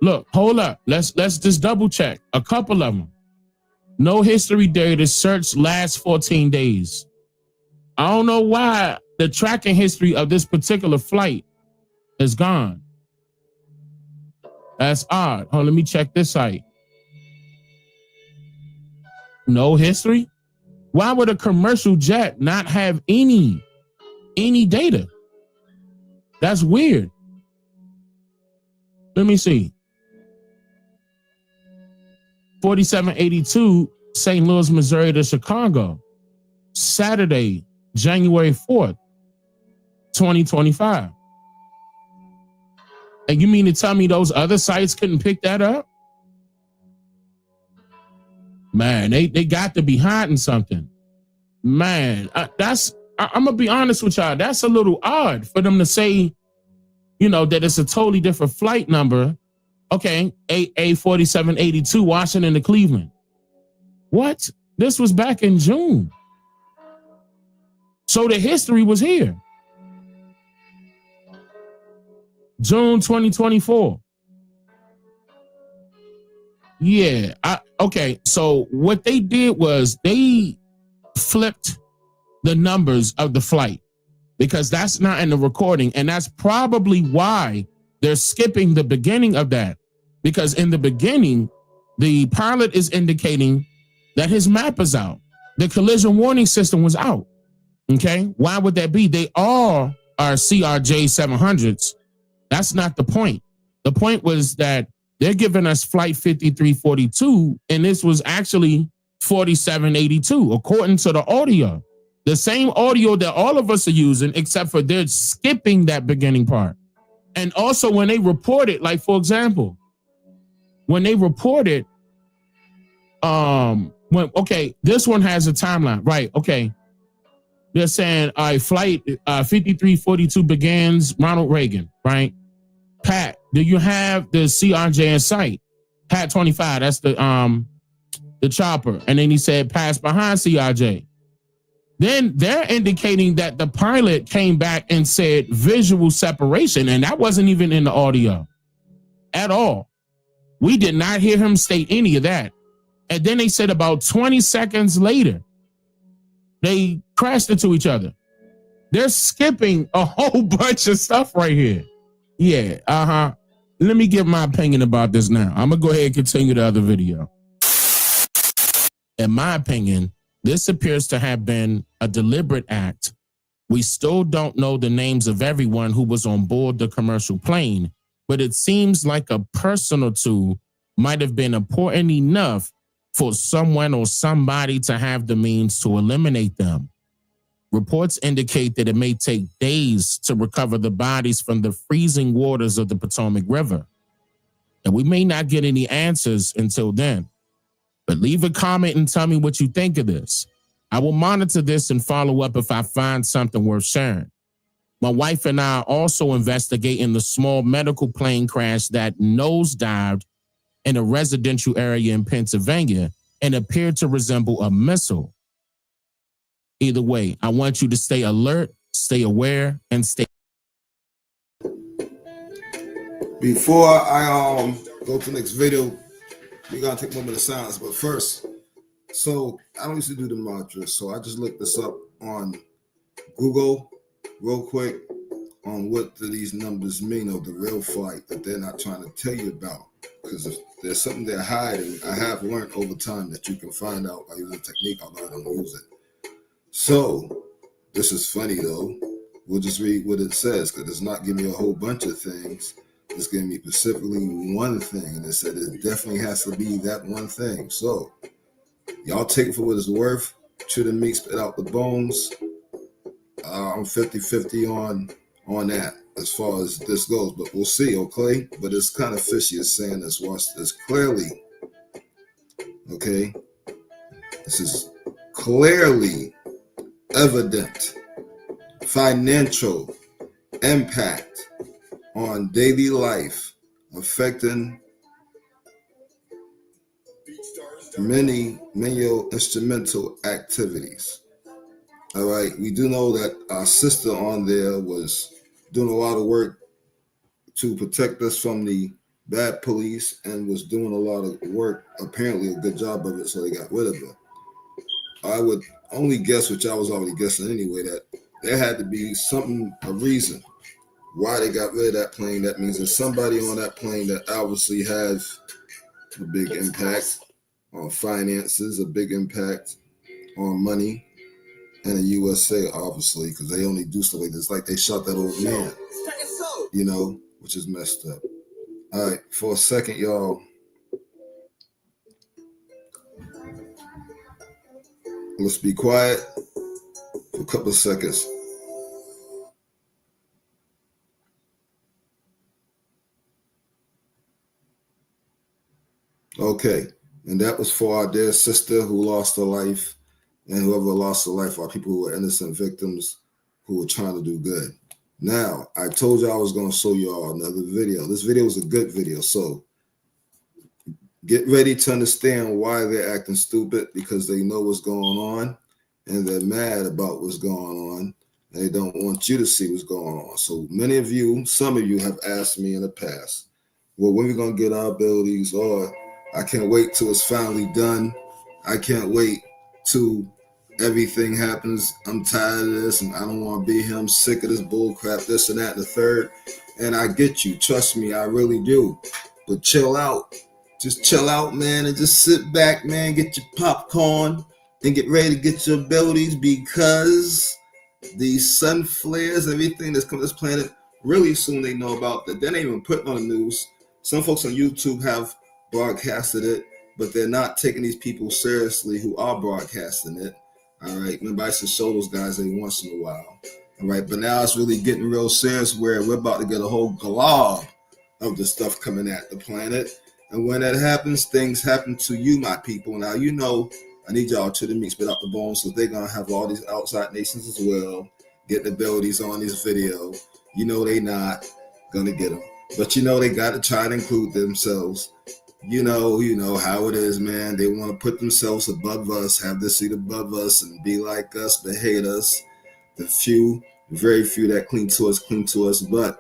Look, hold up. Let's just double check. A couple of them. No history data, search last 14 days. I don't know why the tracking history of this particular flight is gone. That's odd. Oh, let me check this site. No history? Why would a commercial jet not have any data? That's weird. Let me see. 4782, St. Louis, Missouri to Chicago. Saturday, January 4th, 2025. And you mean to tell me those other sites couldn't pick that up? Man, they got to be hiding something. Man, I'm going to be honest with y'all. That's a little odd for them to say, you know, that it's a totally different flight number. Okay, AA4782, Washington to Cleveland. What? This was back in June. So the history was here. June 2024. Yeah. Okay. So what they did was they flipped the numbers of the flight because that's not in the recording. And that's probably why they're skipping the beginning of that. Because in the beginning, the pilot is indicating that his map is out. The collision warning system was out. Okay. Why would that be? They all are CRJ 700s. That's not the point. The point was that they're giving us flight 5342, and this was actually 4782, according to the audio. The same audio that all of us are using, except for they're skipping that beginning part. And also when they report it, like for example, when they report it, this one has a timeline, right? Okay. They're saying, all right, flight 5342 begins Ronald Reagan, right? Pat, do you have the CRJ in sight? Pat 25, that's the chopper. And then he said, pass behind CRJ. Then they're indicating that the pilot came back and said visual separation, and that wasn't even in the audio at all. We did not hear him state any of that. And then they said about 20 seconds later, they crashed into each other. They're skipping a whole bunch of stuff right here. Yeah, Let me give my opinion about this now. I'm going to go ahead and continue the other video. In my opinion, this appears to have been a deliberate act. We still don't know the names of everyone who was on board the commercial plane, but it seems like a person or two might have been important enough for someone or somebody to have the means to eliminate them. Reports indicate that it may take days to recover the bodies from the freezing waters of the Potomac River. And we may not get any answers until then. But leave a comment and tell me what you think of this. I will monitor this and follow up if I find something worth sharing. My wife and I are also investigating the small medical plane crash that nosedived in a residential area in Pennsylvania and appeared to resemble a missile. Either way, I want you to stay alert, stay aware, and stay. Before I go to the next video, we're gonna take a moment of silence. But first, So I don't used to do the mantra, so I just looked this up on Google real quick on what do these numbers mean of the real flight that they're not trying to tell you about. Because if there's something they're hiding, I have learned over time that you can find out by using a technique, although I don't use it. So this is funny though. We'll just read what it says because it's not giving me a whole bunch of things. It's giving me specifically one thing. And it said it definitely has to be that one thing. So y'all take it for what it's worth. Chew the meat, spit out the bones. I'm 50-50 on that as far as this goes, but we'll see, okay? But it's kind of fishy. It's saying this. Watch this. Clearly, okay? This is clearly evident financial impact on daily life, affecting many instrumental activities. All right, we do know that our sister on there was doing a lot of work to protect us from the bad police and was doing a lot of work, apparently a good job of it, so they got rid of her. I would only guess, which I was already guessing anyway, that there had to be something, a reason why they got rid of that plane. That means there's somebody on that plane that obviously has a big impact on finances, a big impact on money, and the USA, obviously, because they only do stuff like this. Like they shot that old man, you know, which is messed up. All right, for a second, y'all. Let's be quiet for a couple of seconds. Okay, and that was for our dear sister who lost her life, and whoever lost their life are people who are innocent victims who were trying to do good. Now, I told you I was going to show you all another video. This video is a good video, so get ready to understand why they're acting stupid, because they know what's going on, and they're mad about what's going on, and they don't want you to see what's going on. So many of you, some of you have asked me in the past, well, when are we going to get our abilities, or I can't wait till it's finally done. I can't wait till everything happens. I'm tired of this and I don't want to be here. I'm sick of this bull crap, this and that and the third. And I get you. Trust me, I really do. But chill out. Just chill out, man, and just sit back, man. Get your popcorn and get ready to get your abilities, because these sun flares, everything that's coming to this planet, really soon they know about that. They ain't even putting on the news. Some folks on YouTube have broadcasted it, but they're not taking these people seriously who are broadcasting it. All right, remember I used to show those guys every once in a while. All right, but now it's really getting real serious where we're about to get a whole glob of the stuff coming at the planet. And when that happens, things happen to you, my people. Now, you know, I need y'all to the meat, spit out the bones, so they're going to have all these outside nations as well, getting abilities on this video. You know they not going to get them. But you know they got to try to include themselves. You know how it is, man. They want to put themselves above us, have this seat above us, and be like us, but hate us. The few, very few that cling to us. But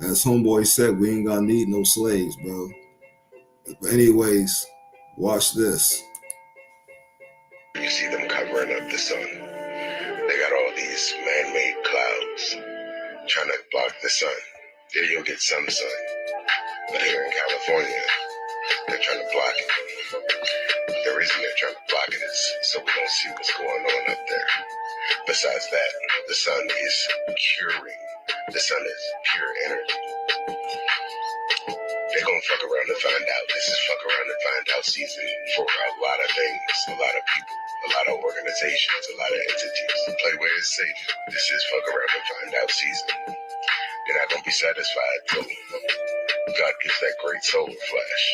as homeboy said, we ain't gonna need no slaves, bro. But anyways, watch this. You see them covering up the sun. They got all these man-made clouds trying to block the sun. Yeah, you'll get some sun. But here in California, they're trying to block it. The reason they're trying to block it is so we don't see what's going on up there. Besides that, the sun is curing. The sun is pure energy. They're going to fuck around and find out. This is fuck around and find out season for a lot of things, a lot of people, a lot of organizations, a lot of entities. Play where it's safe. This is fuck around and find out season. They're not going to be satisfied till God gives that great solar flash.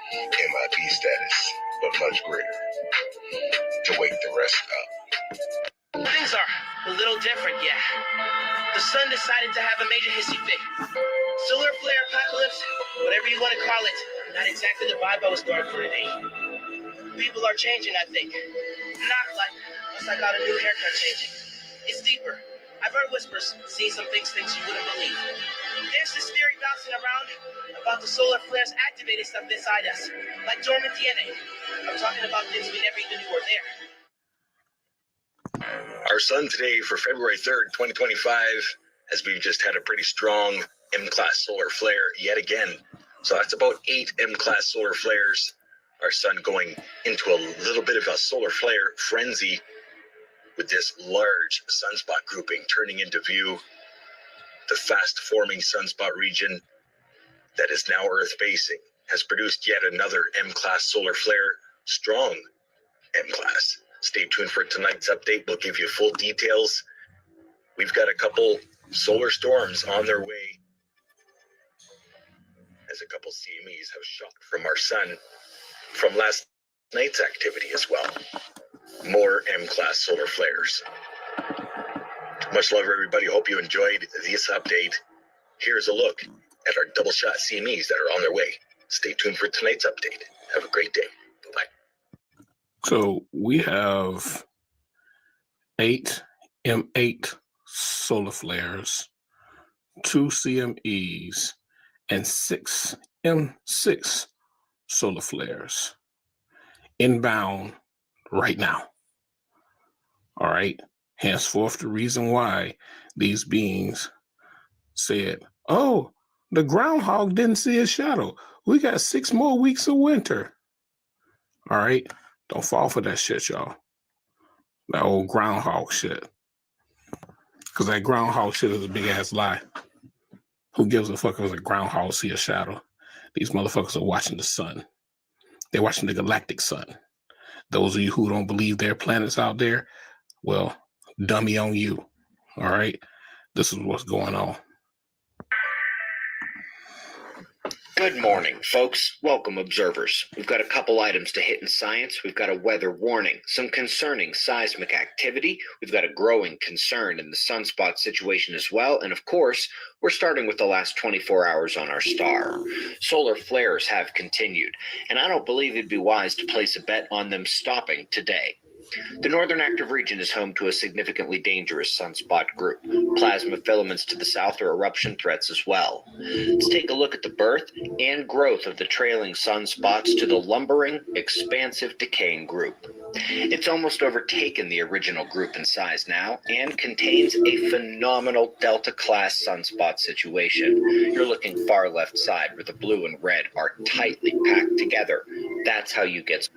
MIB status, but much greater, to wake the rest up. Things are a little different, yeah. The sun decided to have a major hissy fit. Solar flare apocalypse, whatever you want to call it, not exactly the vibe I was going for today. People are changing, I think. Not like once I got a new haircut changing. It's deeper. I've heard whispers, seen some things you wouldn't believe. There's this theory bouncing around about the solar flares activating stuff inside us, like dormant DNA. I'm talking about things we never even knew were there. Our sun today for February 3rd, 2025, as we've just had a pretty strong M-class solar flare yet again. So that's about 8 M-class solar flares. Our sun going into a little bit of a solar flare frenzy with this large sunspot grouping turning into view. The fast-forming sunspot region that is now Earth-facing has produced yet another M-class solar flare, strong M-class. Stay tuned for tonight's update. We'll give you full details. We've got a couple solar storms on their way, as a couple CMEs have shot from our sun from last night's activity as well. More M-class solar flares. Much love, everybody. Hope you enjoyed this update. Here's a look at our double shot CMEs that are on their way. Stay tuned for tonight's update. Have a great day. Bye-bye. So we have 8 M8 solar flares, 2 CMEs, and 6 M6 solar flares inbound right now. All right. Henceforth, the reason why these beings said, oh, the groundhog didn't see a shadow. We got 6 more weeks of winter. All right. Don't fall for that shit, y'all. That old groundhog shit. Because that groundhog shit is a big ass lie. Who gives a fuck if a groundhog see a shadow? These motherfuckers are watching the sun. They're watching the galactic sun. Those of you who don't believe there are planets out there, well, dummy on you. All right? This is what's going on. Good morning, folks. Welcome, observers. We've got a couple items to hit in science. We've got a weather warning, some concerning seismic activity. We've got a growing concern in the sunspot situation as well. And of course, we're starting with the last 24 hours on our star. Solar flares have continued, and I don't believe it'd be wise to place a bet on them stopping today. The northern active region is home to a significantly dangerous sunspot group. Plasma filaments to the south are eruption threats as well. Let's take a look at the birth and growth of the trailing sunspots to the lumbering, expansive, decaying group. It's almost overtaken the original group in size now and contains a phenomenal Delta-class sunspot situation. You're looking far left side where the blue and red are tightly packed together. That's how you get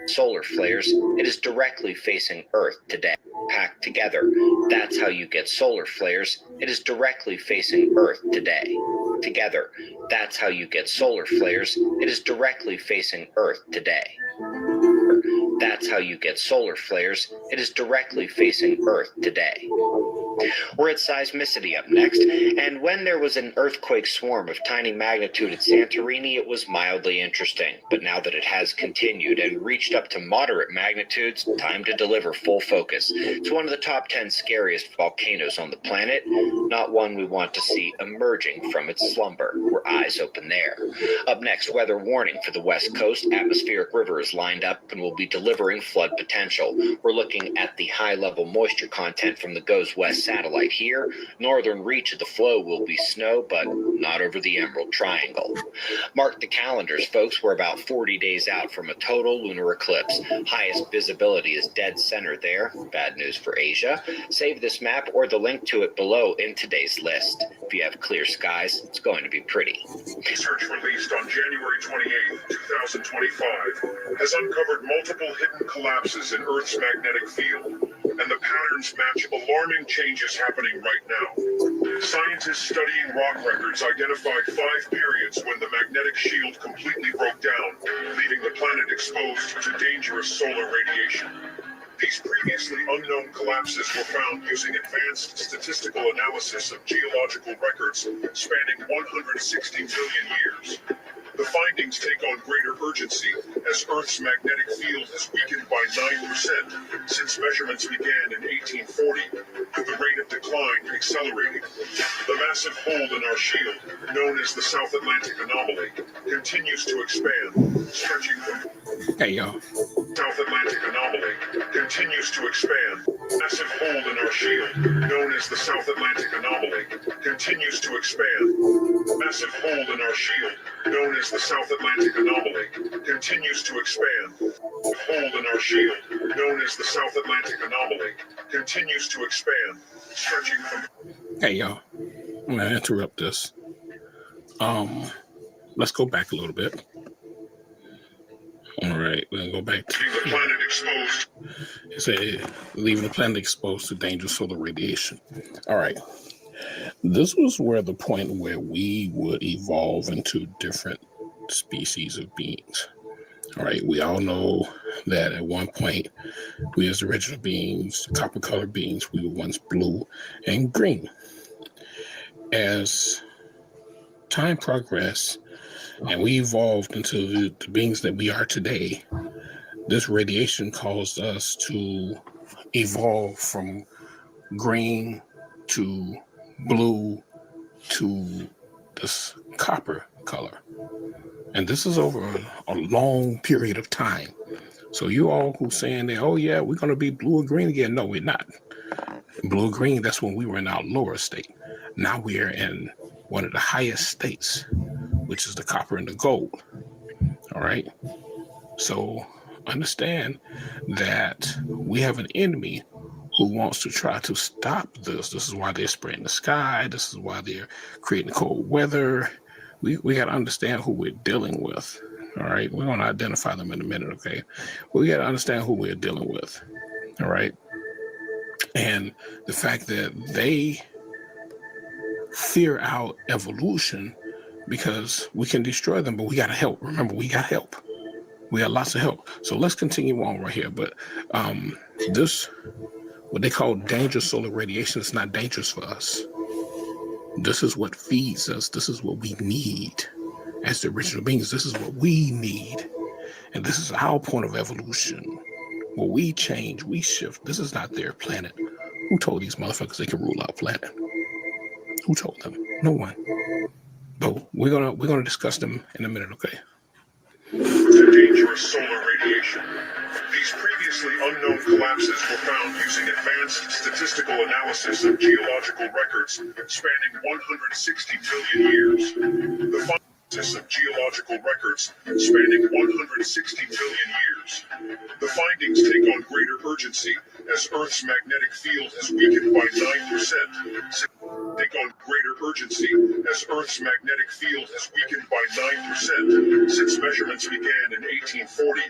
solar flares. It is directly facing Earth today. Packed together. That's how you get solar flares. It is directly facing Earth today. Together. That's how you get solar flares. It is directly facing Earth today. That's how you get solar flares. It is directly facing Earth today. We're at seismicity up next, and when there was an earthquake swarm of tiny magnitude at Santorini, it was mildly interesting. But now that it has continued and reached up to moderate magnitudes, time to deliver full focus. It's one of the top 10 scariest volcanoes on the planet, not one we want to see emerging from its slumber. We're eyes open there. Up next, weather warning for the West Coast. Atmospheric river is lined up and will be delivering flood potential. We're looking at the high-level moisture content from the GOES West satellite here. Northern reach of the flow will be snow, but not over the Emerald Triangle. Mark the calendars, folks. We're about 40 days out from a total lunar eclipse. Highest visibility is dead center there. Bad news for Asia. Save this map or the link to it below in today's list. If you have clear skies, it's going to be pretty. Research released on January 28, 2025 has uncovered multiple hidden collapses in Earth's magnetic field, and the patterns match alarming changes happening right now. Scientists studying rock records identified 5 periods when the magnetic shield completely broke down, leaving the planet exposed to dangerous solar radiation. These previously unknown collapses were found using advanced statistical analysis of geological records spanning 160 million years. The findings take on greater urgency as Earth's magnetic field has weakened by 9% since measurements began in 1840, with the rate of decline accelerating. The massive hole in our shield, known as the South Atlantic Anomaly, continues to expand, stretching from South Atlantic Anomaly continues to expand. Massive hole in our shield, known as the South Atlantic Anomaly, continues to expand. Massive hole in our shield, known as the South Atlantic Anomaly, continues to expand. The hole in our shield, known as the South Atlantic Anomaly, continues to expand, stretching from... Hey, y'all. I'm going to interrupt this. Let's go back a little bit. All right, we're going to go back to... the planet exposed. It said, leaving the planet exposed to dangerous solar radiation. All right. This was where the point where we would evolve into different species of beings. All right, we all know that at one point, we as original beings, copper-colored beings, we were once blue and green. As time progressed and we evolved into the beings that we are today, this radiation caused us to evolve from green to blue to this copper color. And this is over a long period of time. So you all who saying that, oh yeah, we're going to be blue or green again. No, we're not. Blue or green, that's when we were in our lower state. Now we are in one of the highest states, which is the copper and the gold. All right. So understand that we have an enemy who wants to try to stop this. This is why they're spraying the sky. This is why they're creating cold weather. We got to understand who we're dealing with. All right. We're going to identify them in a minute. Okay. We got to understand who we're dealing with. All right. And the fact that they fear out evolution because we can destroy them, but we got to help. Remember, we got help. We got lots of help. So let's continue on right here. But this, what they call dangerous solar radiation, is not dangerous for us. This is what feeds us. This is what we need as the original beings. This is what we need. And this is our point of evolution. Where we change, we shift. This is not their planet. Who told these motherfuckers they can rule our planet? Who told them? No one. But we're gonna discuss them in a minute, okay? The dangerous solar radiation. These previously unknown collapses were found using advanced statistical analysis of geological records spanning 160 million years. The analysis of geological records spanning 160 million years. The findings take on greater urgency as Earth's magnetic field has weakened by 9%. Take on greater urgency as Earth's magnetic field has weakened by 9% since measurements began in 1840,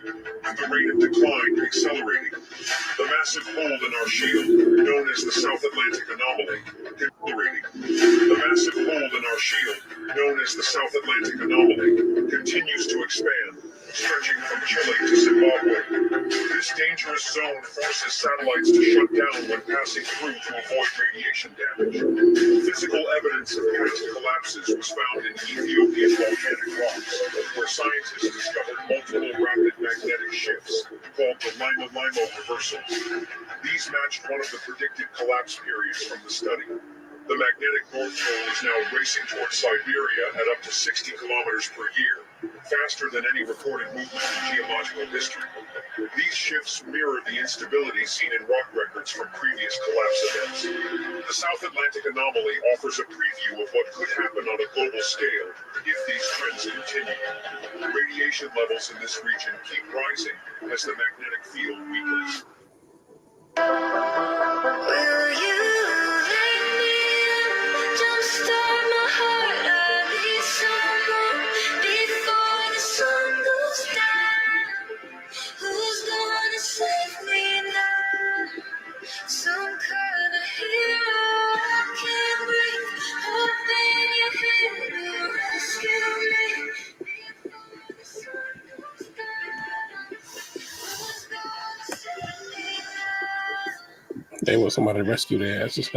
with the rate of decline accelerating. The massive hole in our shield, known as the South Atlantic Anomaly, accelerating. The massive hole in our shield, known as the South Atlantic Anomaly, continues to expand, stretching from Chile to Zimbabwe. This dangerous zone forces satellites to shut down when passing through to avoid radiation damage. Physical evidence of past collapses was found in Ethiopian volcanic rocks, where scientists discovered multiple rapid magnetic shifts called the Lima-Lima reversals. These matched one of the predicted collapse periods from the study. The magnetic North Pole is now racing towards Siberia at up to 60 kilometers per year, faster than any recorded movement in geological history. These shifts mirror the instability seen in rock records from previous collapse events. The South Atlantic Anomaly offers a preview of what could happen on a global scale if these trends continue. Radiation levels in this region keep rising as the magnetic field weakens. Will you let me in? Jumpstart my heart. I need someone before the sun goes down. Who's gonna save me now? Some kind of hero I can't breathe. Hope in your hand will rescue me before the sun goes down. Who's gonna save me now? They want somebody to rescue their asses.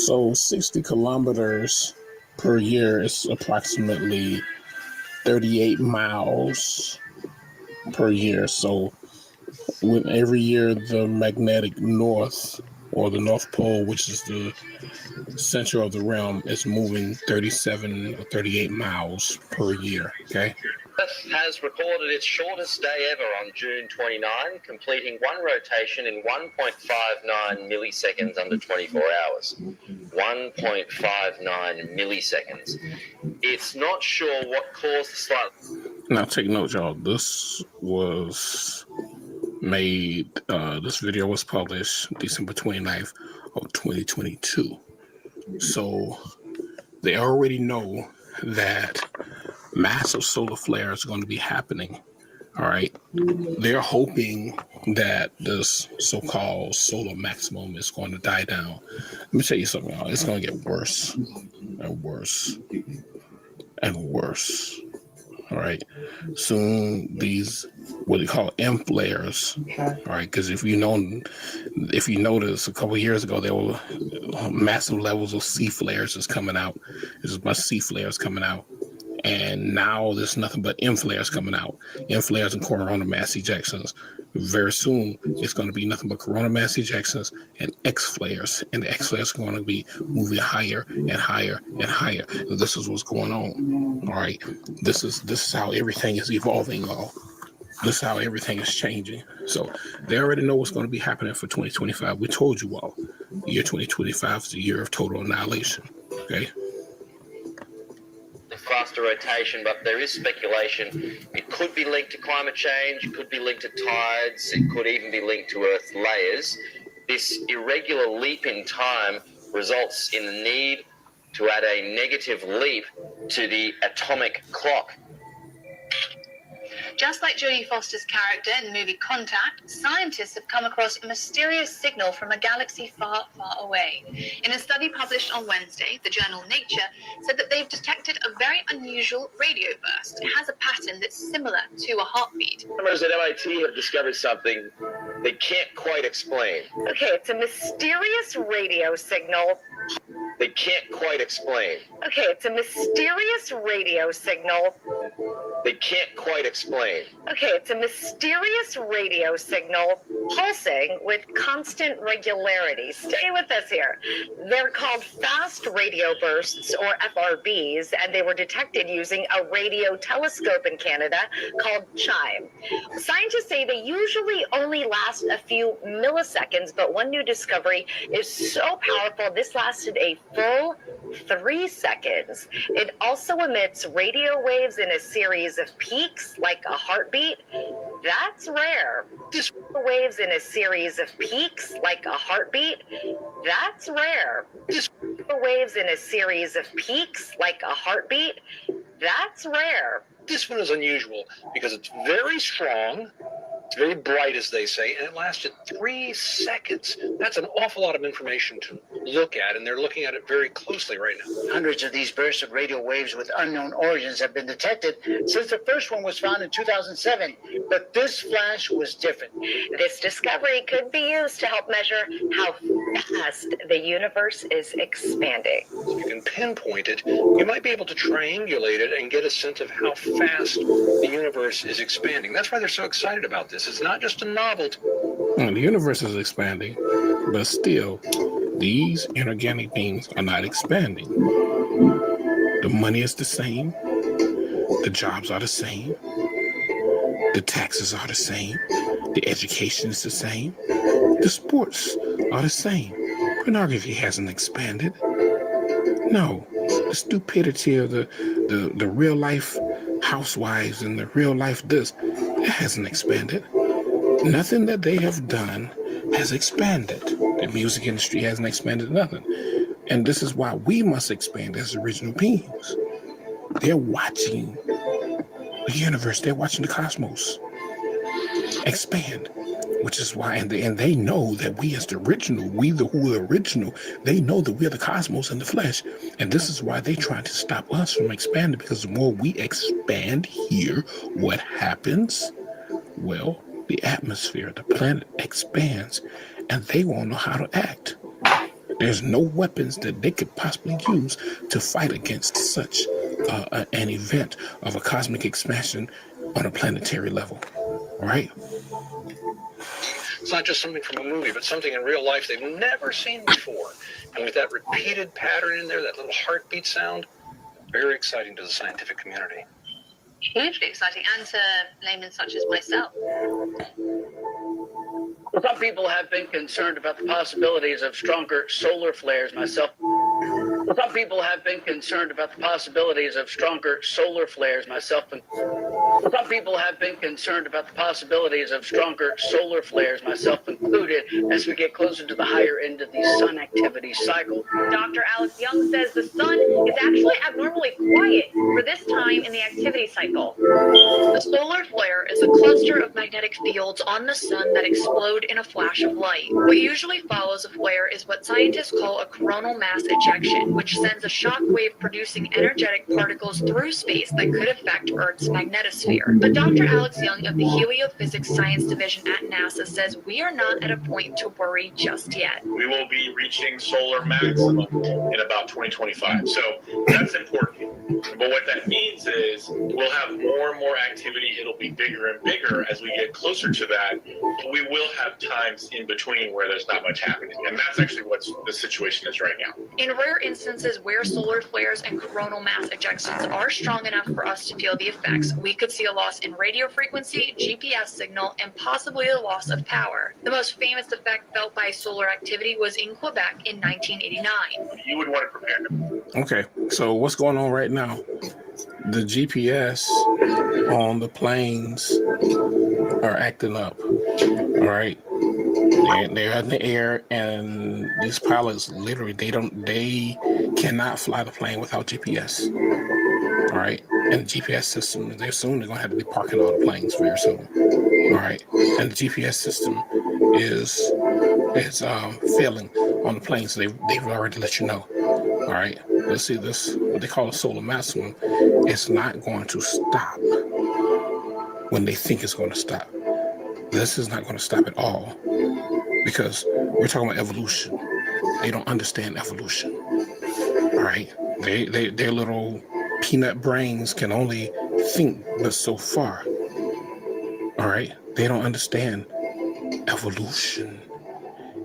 So 60 kilometers per year is approximately 38 miles per year. So with every year, the magnetic north, or the North Pole, which is the center of the realm, is moving 37 or 38 miles per year. Okay. Earth has recorded its shortest day ever on June 29, completing one rotation in 1.59 milliseconds under 24 hours. 1.59 milliseconds. It's not sure what caused the slight... Now take note, y'all. This was made, this video was published December 29th of 2022. So they already know that massive solar flares are going to be happening. All right. They're hoping that this so-called solar maximum is going to die down. Let me tell you something, y'all. It's going to get worse and worse and worse. All right. Soon these, what they call M flares. All right. Because if you notice, a couple of years ago, there were massive levels of C flares is coming out. There's a bunch of C flares coming out. And now there's nothing but M flares coming out. M flares and coronal mass ejections. Very soon, it's going to be nothing but coronal mass ejections and X flares. And the X flares are going to be moving higher and higher and higher. This is what's going on. All right. This is how everything is evolving, y'all. This is how everything is changing. So they already know what's going to be happening for 2025. We told you all. The year 2025 is the year of total annihilation. Okay. faster rotation, but there is speculation it could be linked to climate change, it could be linked to tides, it could even be linked to Earth layers. This irregular leap in time results in the need to add a negative leap to the atomic clock. Just like Jodie Foster's character in the movie Contact, scientists have come across a mysterious signal from a galaxy far, far away. In a study published on Wednesday, the journal Nature said that they've detected a very unusual radio burst. It has a pattern that's similar to a heartbeat. Astronomers at MIT have discovered something they can't quite explain. Okay, it's a mysterious radio signal. They can't quite explain. Okay, it's a mysterious radio signal. They can't quite explain. Okay, it's a mysterious radio signal pulsing with constant regularity. Stay with us here. They're called fast radio bursts, or FRBs, and they were detected using a radio telescope in Canada called CHIME. Scientists say they usually only last a few milliseconds, but one new discovery is so powerful this lasted a full 3 seconds. It also emits radio waves in a series of peaks like a heartbeat. That's rare. Waves in a series of peaks like a heartbeat. That's rare. Waves in a series of peaks like a heartbeat. That's rare. This one is unusual because it's very strong. It's very bright, as they say, and it lasted 3 seconds. That's an awful lot of information to look at, and they're looking at it very closely right now. Hundreds of these bursts of radio waves with unknown origins have been detected since the first one was found in 2007, but this flash was different. This discovery could be used to help measure how fast the universe is expanding. If you can pinpoint it, you might be able to triangulate it and get a sense of how fast the universe is expanding. That's why they're so excited about this. It's not just a novelty. The universe is expanding, but still, these inorganic beings are not expanding. The money is the same. The jobs are the same. The taxes are the same. The education is the same. The sports are the same. Pornography hasn't expanded. No, the stupidity of the real life housewives and the real life this, it hasn't expanded. Nothing that they have done has expanded. The music industry hasn't expanded nothing. And this is why we must expand as original beings. They're watching the universe. They're watching the cosmos expand, which is why, and they know that we as the original, who are original, they know that we're the cosmos in the flesh. And this is why they try to stop us from expanding, because the more we expand here, what happens? Well, the atmosphere, the planet expands, and they won't know how to act. There's no weapons that they could possibly use to fight against such an event of a cosmic expansion on a planetary level. All right? It's not just something from a movie, but something in real life they've never seen before. And with that repeated pattern in there, that little heartbeat sound, very exciting to the scientific community. hugely exciting, and to laymen such as myself. Some people have been concerned about the possibilities of stronger solar flares. Myself. Some people have been concerned about the possibilities of stronger solar flares. Myself. Some people have been concerned about the possibilities of stronger solar flares, myself included, as we get closer to the higher end of the sun activity cycle. Dr. Alex Young says the sun is actually abnormally quiet for this time in the activity cycle. A solar flare is a cluster of magnetic fields on the sun that explode in a flash of light. What usually follows a flare is what scientists call a coronal mass ejection, which sends a shock wave producing energetic particles through space that could affect Earth's magnetosphere. But Dr. Alex Young of the Heliophysics Science Division at NASA says we are not at a point to worry just yet. We will be reaching solar maximum in about 2025. So that's important. But what that means is we'll have more and more activity. It'll be bigger and bigger as we get closer to that. But we will have times in between where there's not much happening. And that's actually what the situation is right now. In rare instances where solar flares and coronal mass ejections are strong enough for us to feel the effects, we could see a loss in radio frequency, GPS signal, and possibly a loss of power. The most famous effect felt by solar activity was in Quebec in 1989. You would want to prepare them. Okay, so what's going on right now? The GPS on the planes are acting up. All right, they're in the air, and these pilots literally they cannot fly the plane without GPS. All right, and the GPS system, they're gonna have to be parking all the planes very soon. All right, and the GPS system is failing on the planes. So they've already let you know. All right, let's see this. What they call a solar maximum. It's not going to stop when they think it's going to stop. This is not going to stop at all because we're talking about evolution. They don't understand evolution. All right, their little peanut brains can only think but so far. All right, they don't understand evolution.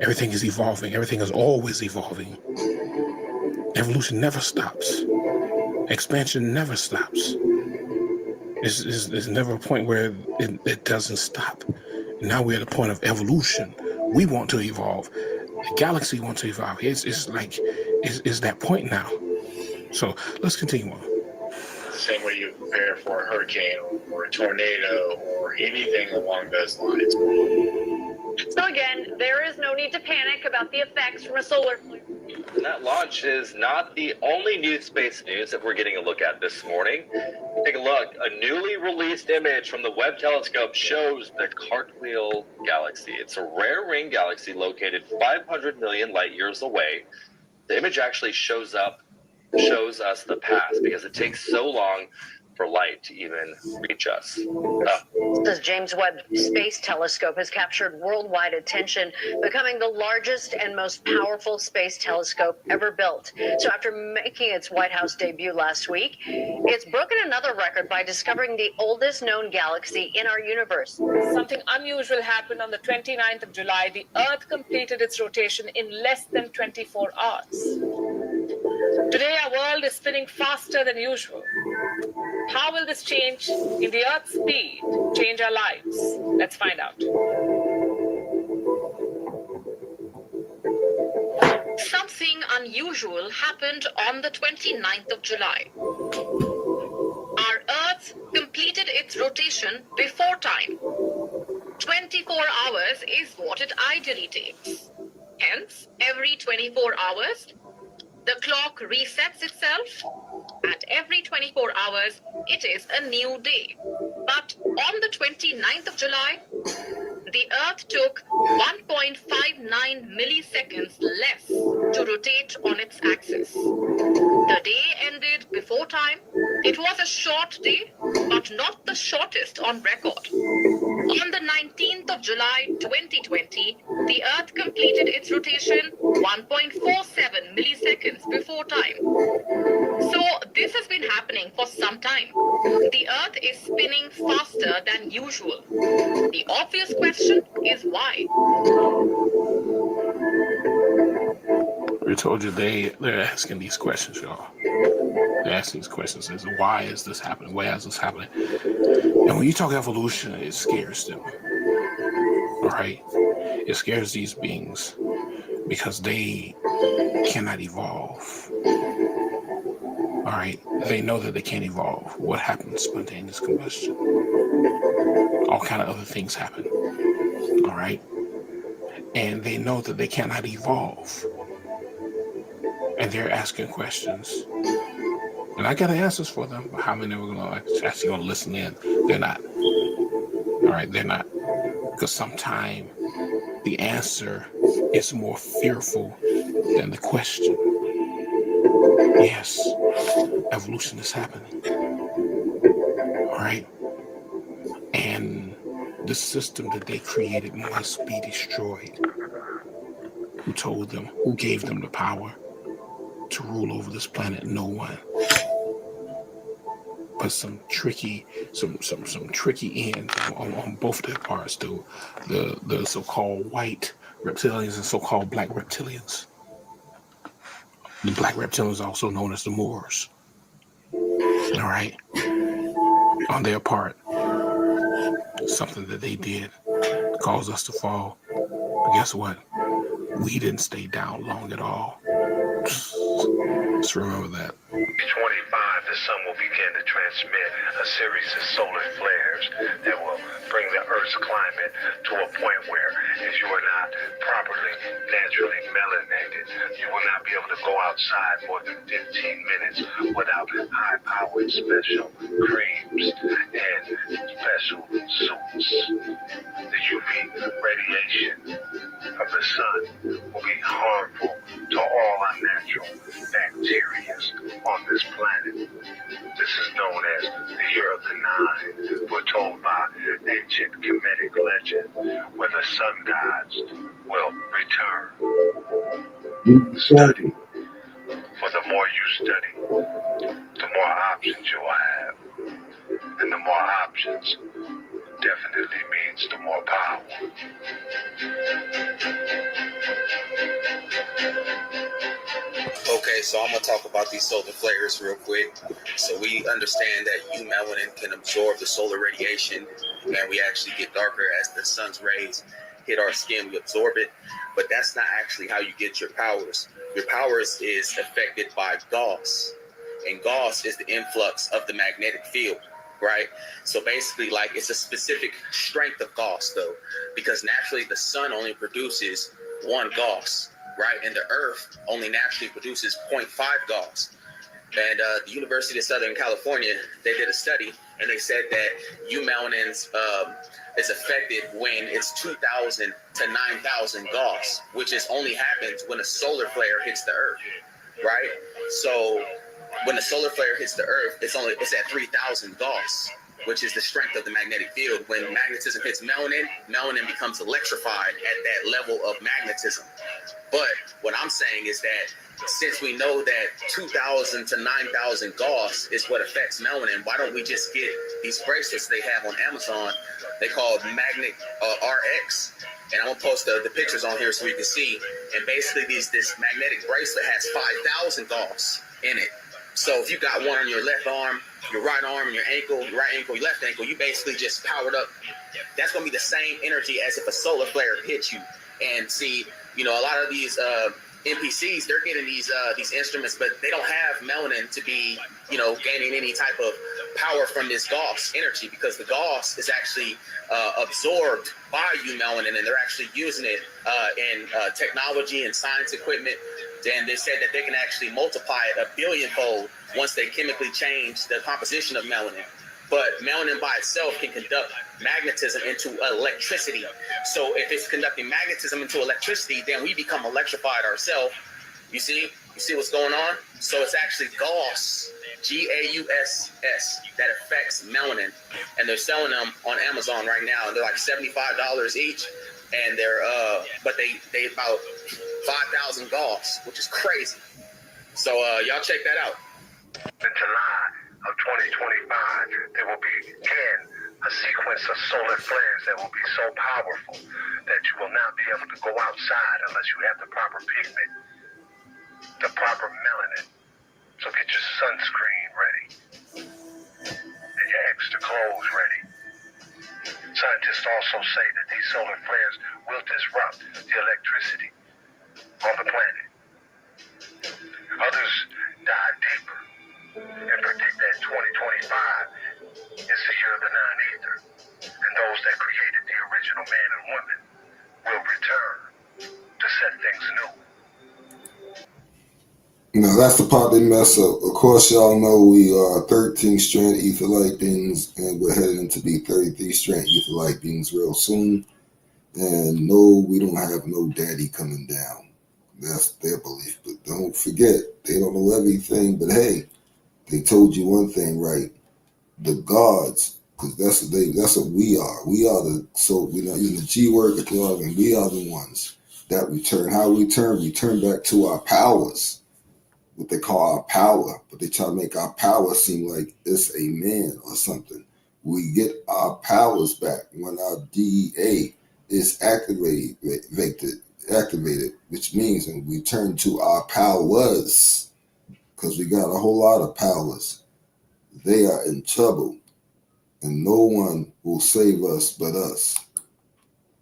Everything is evolving. Everything is always evolving. Evolution never stops. Expansion never stops. There's never a point where it doesn't stop. Now we're at a point of evolution. We want to evolve. The galaxy wants to evolve. It's that point now. So let's continue on. The same way you prepare for a hurricane or a tornado or anything along those lines. So again, there is no need to panic about the effects from a solar flare. That launch is not the only new space news that we're getting a look at this morning. Take a look. A newly released image from the Webb telescope shows the Cartwheel Galaxy. It's a rare ring galaxy located 500 million light years away. The image actually shows us the past because it takes so long for light to even reach us. The James Webb Space Telescope has captured worldwide attention, becoming the largest and most powerful space telescope ever built. So after making its White House debut last week, it's broken another record by discovering the oldest known galaxy in our universe. Something unusual happened on the 29th of July. The Earth completed its rotation in less than 24 hours. Today, our world is spinning faster than usual. How will this change in the Earth's speed change our lives? Let's find out. Something unusual happened on the 29th of July. Our Earth completed its rotation before time. 24 hours is what it ideally takes. Hence, every 24 hours, the clock resets itself. At every 24 hours, it is a new day. But on the 29th of July, the Earth took 1.59 milliseconds less to rotate on its axis. The day ended before time. It was a short day, but not the shortest on record. On the 19th of July 2020, the Earth completed its rotation 1.47 milliseconds before time. So this has been happening for some time. The Earth is spinning faster than usual. The obvious question is why? We told you they're asking these questions, y'all. They ask these questions: is why is this happening? Why is this happening? And when you talk evolution, it scares them. All right, it scares these beings because they cannot evolve. All right, they know that they can't evolve. What happens? Spontaneous combustion. All kind of other things happen. All right, and they know that they cannot evolve, and they're asking questions. And I got answers for them, but how many are actually going to listen in? They're not. All right, they're not. Because sometimes the answer is more fearful than the question. Yes, evolution is happening. All right. And the system that they created must be destroyed. Who told them? Who gave them the power to rule over this planet? No one. But some tricky ends on both their parts, though. The so-called white reptilians and so-called black reptilians. The black reptilians, also known as the Moors. All right, on their part, something that they did caused us to fall. But guess what? We didn't stay down long at all. Let's remember that. 25, the sun will begin to transmit a series of solar flares that will bring the Earth's climate to a point where if you are not properly naturally melanated, you will not be able to go outside more than 15 minutes without high-powered special creams and special suits. The UV radiation of the sun will be harmful to all unnatural bacteria on this planet. This is known as the Year of the Nine. We're told by ancient Kemetic legend where the sun gods will return. Study. For the more you study, the more options you'll have. And the more options definitely means the more power. Okay, so I'm going to talk about these solar flares real quick. So we understand that melanin can absorb the solar radiation, and we actually get darker as the sun's rays hit our skin. We absorb it, but that's not actually how you get your powers. Your powers is affected by Gauss, and Gauss is the influx of the magnetic field, right? So basically, like, it's a specific strength of Gauss, though, because naturally the sun only produces one Gauss, right? And the Earth only naturally produces 0.5 Gauss. And the University of Southern California, they did a study, and they said that melanin is affected when it's 2,000 to 9,000 Gauss, which is only happens when a solar flare hits the Earth, right? So when the solar flare hits the Earth, it's at 3,000 Gauss, which is the strength of the magnetic field. When magnetism hits melanin, melanin becomes electrified at that level of magnetism. But what I'm saying is that since we know that 2,000 to 9,000 Gauss is what affects melanin, why don't we just get these bracelets they have on Amazon? They call Magnet RX. And I'm gonna post the pictures on here so you can see. And basically this magnetic bracelet has 5,000 Gauss in it. So if you got one on your left arm, your right arm, and your ankle, your right ankle, your left ankle, you basically just powered up. That's gonna be the same energy as if a solar flare hit you. And see, a lot of these NPCs, they're getting these instruments, but they don't have melanin to be, gaining any type of power from this Gauss energy, because the Gauss is actually absorbed by melanin, and they're actually using it in technology and science equipment. And they said that they can actually multiply it 1 billion-fold once they chemically change the composition of melanin. But melanin by itself can conduct magnetism into electricity. So if it's conducting magnetism into electricity, then we become electrified ourselves. You see what's going on? So it's actually Gauss, Gauss, that affects melanin. And they're selling them on Amazon right now. They're like $75 each. And they're but they about 5,000 Gauss, which is crazy. So y'all check that out. In July of 2025, there will be a sequence of solar flares that will be so powerful that you will not be able to go outside unless you have the proper pigment, the proper melanin. So get your sunscreen ready and your extra clothes ready. Scientists also say that these solar flares will disrupt the electricity on the planet. Others dive deeper and predict that 2025 is the year of the non-ether, and those that created the original man and woman will return to set things new. Now that's the part they mess up. Of course, y'all know we are 13-strand ether light beings, and we're headed into be 33-strand ether light beings real soon. And no, we don't have no daddy coming down. That's their belief. But don't forget, they don't know everything. But hey, they told you one thing right. The gods, because that's what we are. We are in the G word, and we are the ones that return. How we return? Return back to our powers. What they call our power, but they try to make our power seem like it's a man or something. We get our powers back when our DEA is activated, which means when we turn to our powers, because we got a whole lot of powers. They are in trouble, and no one will save us but us.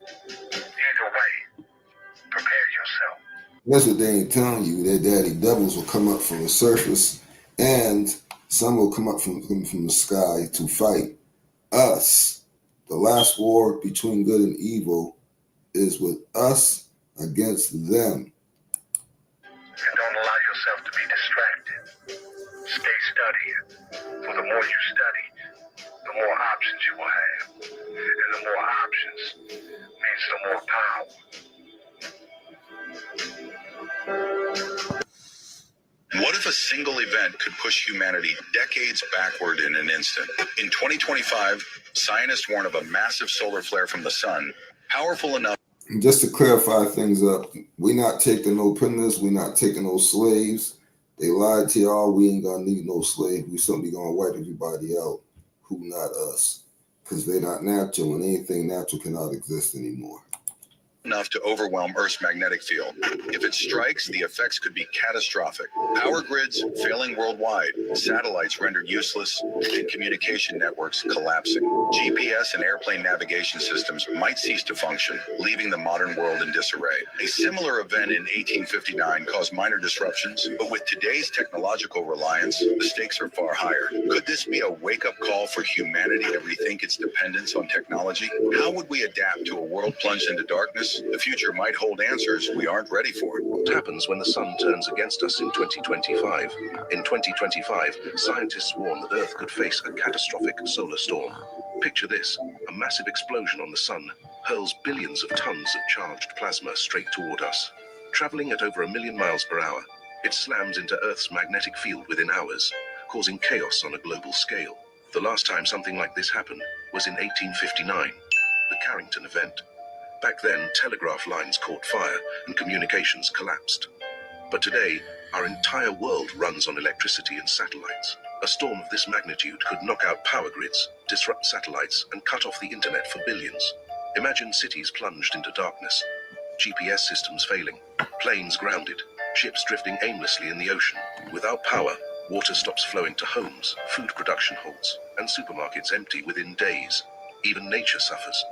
Either way, prepare yourself. That's what they ain't telling you. Their daddy devils will come up from the surface, and some will come up from the sky to fight us. The last war between good and evil is with us against them. And don't allow yourself to be distracted. Stay studying. For the more you study, the more options you will have. And the more options means the more power. What if a single event could push humanity decades backward in an instant? In 2025, scientists warn of a massive solar flare from the sun, powerful enough. Just to clarify things up, we're not taking no prisoners, we're not taking no slaves. They lied to y'all, we ain't gonna need no slave. We simply gonna wipe everybody out who not us. Because they're not natural, and anything natural cannot exist anymore. Enough to overwhelm Earth's magnetic field. If it strikes, the effects could be catastrophic. Power grids failing worldwide, satellites rendered useless, and communication networks collapsing. GPS and airplane navigation systems might cease to function, leaving the modern world in disarray. A similar event in 1859 caused minor disruptions, but with today's technological reliance, the stakes are far higher. Could this be a wake-up call for humanity to rethink its dependence on technology? How would we adapt to a world plunged into darkness? The future might hold answers we aren't ready for. What happens when the sun turns against us in 2025? In 2025, scientists warn that Earth could face a catastrophic solar storm. Picture this: a massive explosion on the sun hurls billions of tons of charged plasma straight toward us. Traveling at over 1 million miles per hour, it slams into Earth's magnetic field within hours, causing chaos on a global scale. The last time something like this happened was in 1859, the Carrington event. Back then, telegraph lines caught fire and communications collapsed. But today, our entire world runs on electricity and satellites. A storm of this magnitude could knock out power grids, disrupt satellites, and cut off the internet for billions. Imagine cities plunged into darkness, GPS systems failing, planes grounded, ships drifting aimlessly in the ocean. Without power, water stops flowing to homes, food production halts, and supermarkets empty within days. Even nature suffers.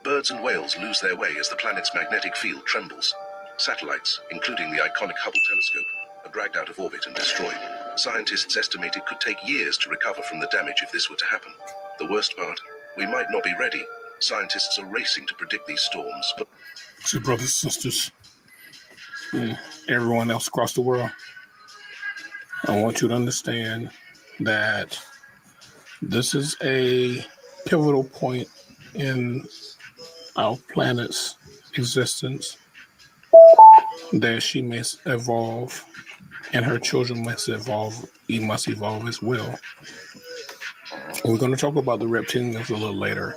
Birds and whales lose their way as the planet's magnetic field trembles. Satellites, including the iconic Hubble telescope, are dragged out of orbit and destroyed. Scientists estimate it could take years to recover from the damage if this were to happen. The worst part, we might not be ready. Scientists are racing to predict these storms, but... So, brothers and sisters, and everyone else across the world, I want you to understand that this is a pivotal point in our planet's existence, that she must evolve and her children must evolve. He must evolve as well. And we're going to talk about the reptilians a little later,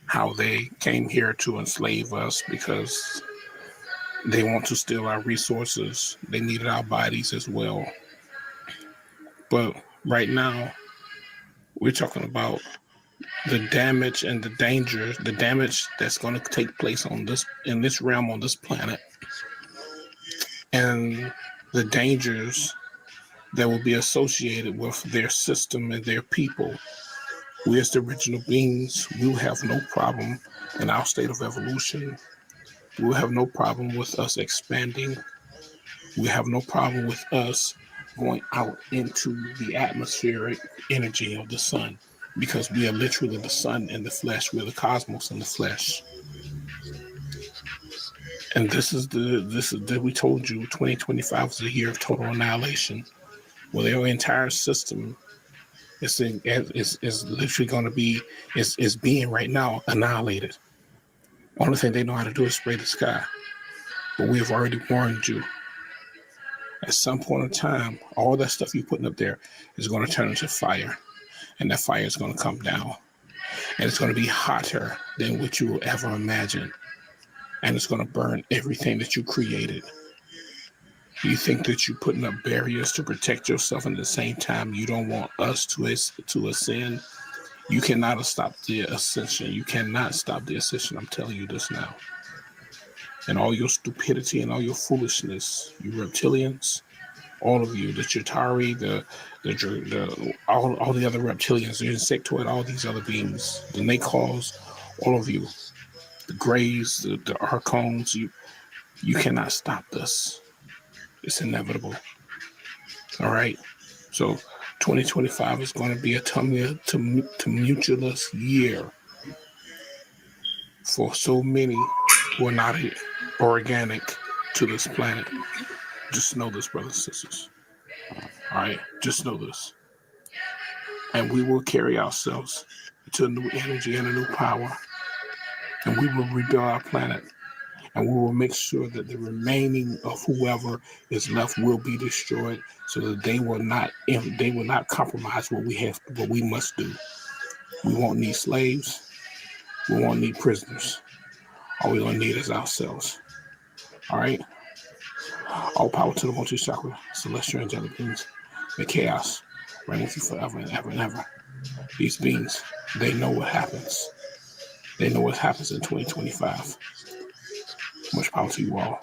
how they came here to enslave us because they want to steal our resources. They needed our bodies as well. But right now, we're talking about the damage and the danger, the damage that's going to take place on this, in this realm, on this planet, and the dangers that will be associated with their system and their people. We as the original beings, we will have no problem in our state of evolution. We will have no problem with us expanding. We have no problem with us going out into the atmospheric energy of the sun, because we are literally the sun in the flesh. We're the cosmos in the flesh. And this is we told you 2025 is a year of total annihilation. Well, their entire system is literally going to be, is being right now annihilated. Only thing they know how to do is spray the sky. But we have already warned you. At some point in time, all that stuff you're putting up there is going to turn into fire. And that fire is going to come down. And it's going to be hotter than what you will ever imagine. And it's going to burn everything that you created. You think that you're putting up barriers to protect yourself, and at the same time, you don't want us to ascend. You cannot stop the ascension. You cannot stop the ascension. I'm telling you this now. And all your stupidity and all your foolishness, you reptilians, all of you, the Chitauri, all the other reptilians, the insectoid, all these other beings, the Nakals, all of you, the Greys, the Archons, you cannot stop this. It's inevitable. All right. So 2025 is going to be a tumultuous year for so many who are not organic to this planet. Just know this, brothers and sisters. All right. Just know this. And we will carry ourselves to a new energy and a new power. And we will rebuild our planet. And we will make sure that the remaining of whoever is left will be destroyed, so that they will not compromise what we must do. We won't need slaves. We won't need prisoners. All we're going to need is ourselves. All right? All power to the multi-chakra, celestial angelic beings. The chaos reign with you forever and ever and ever. These beings, they know what happens. They know what happens in 2025. Much power to you all.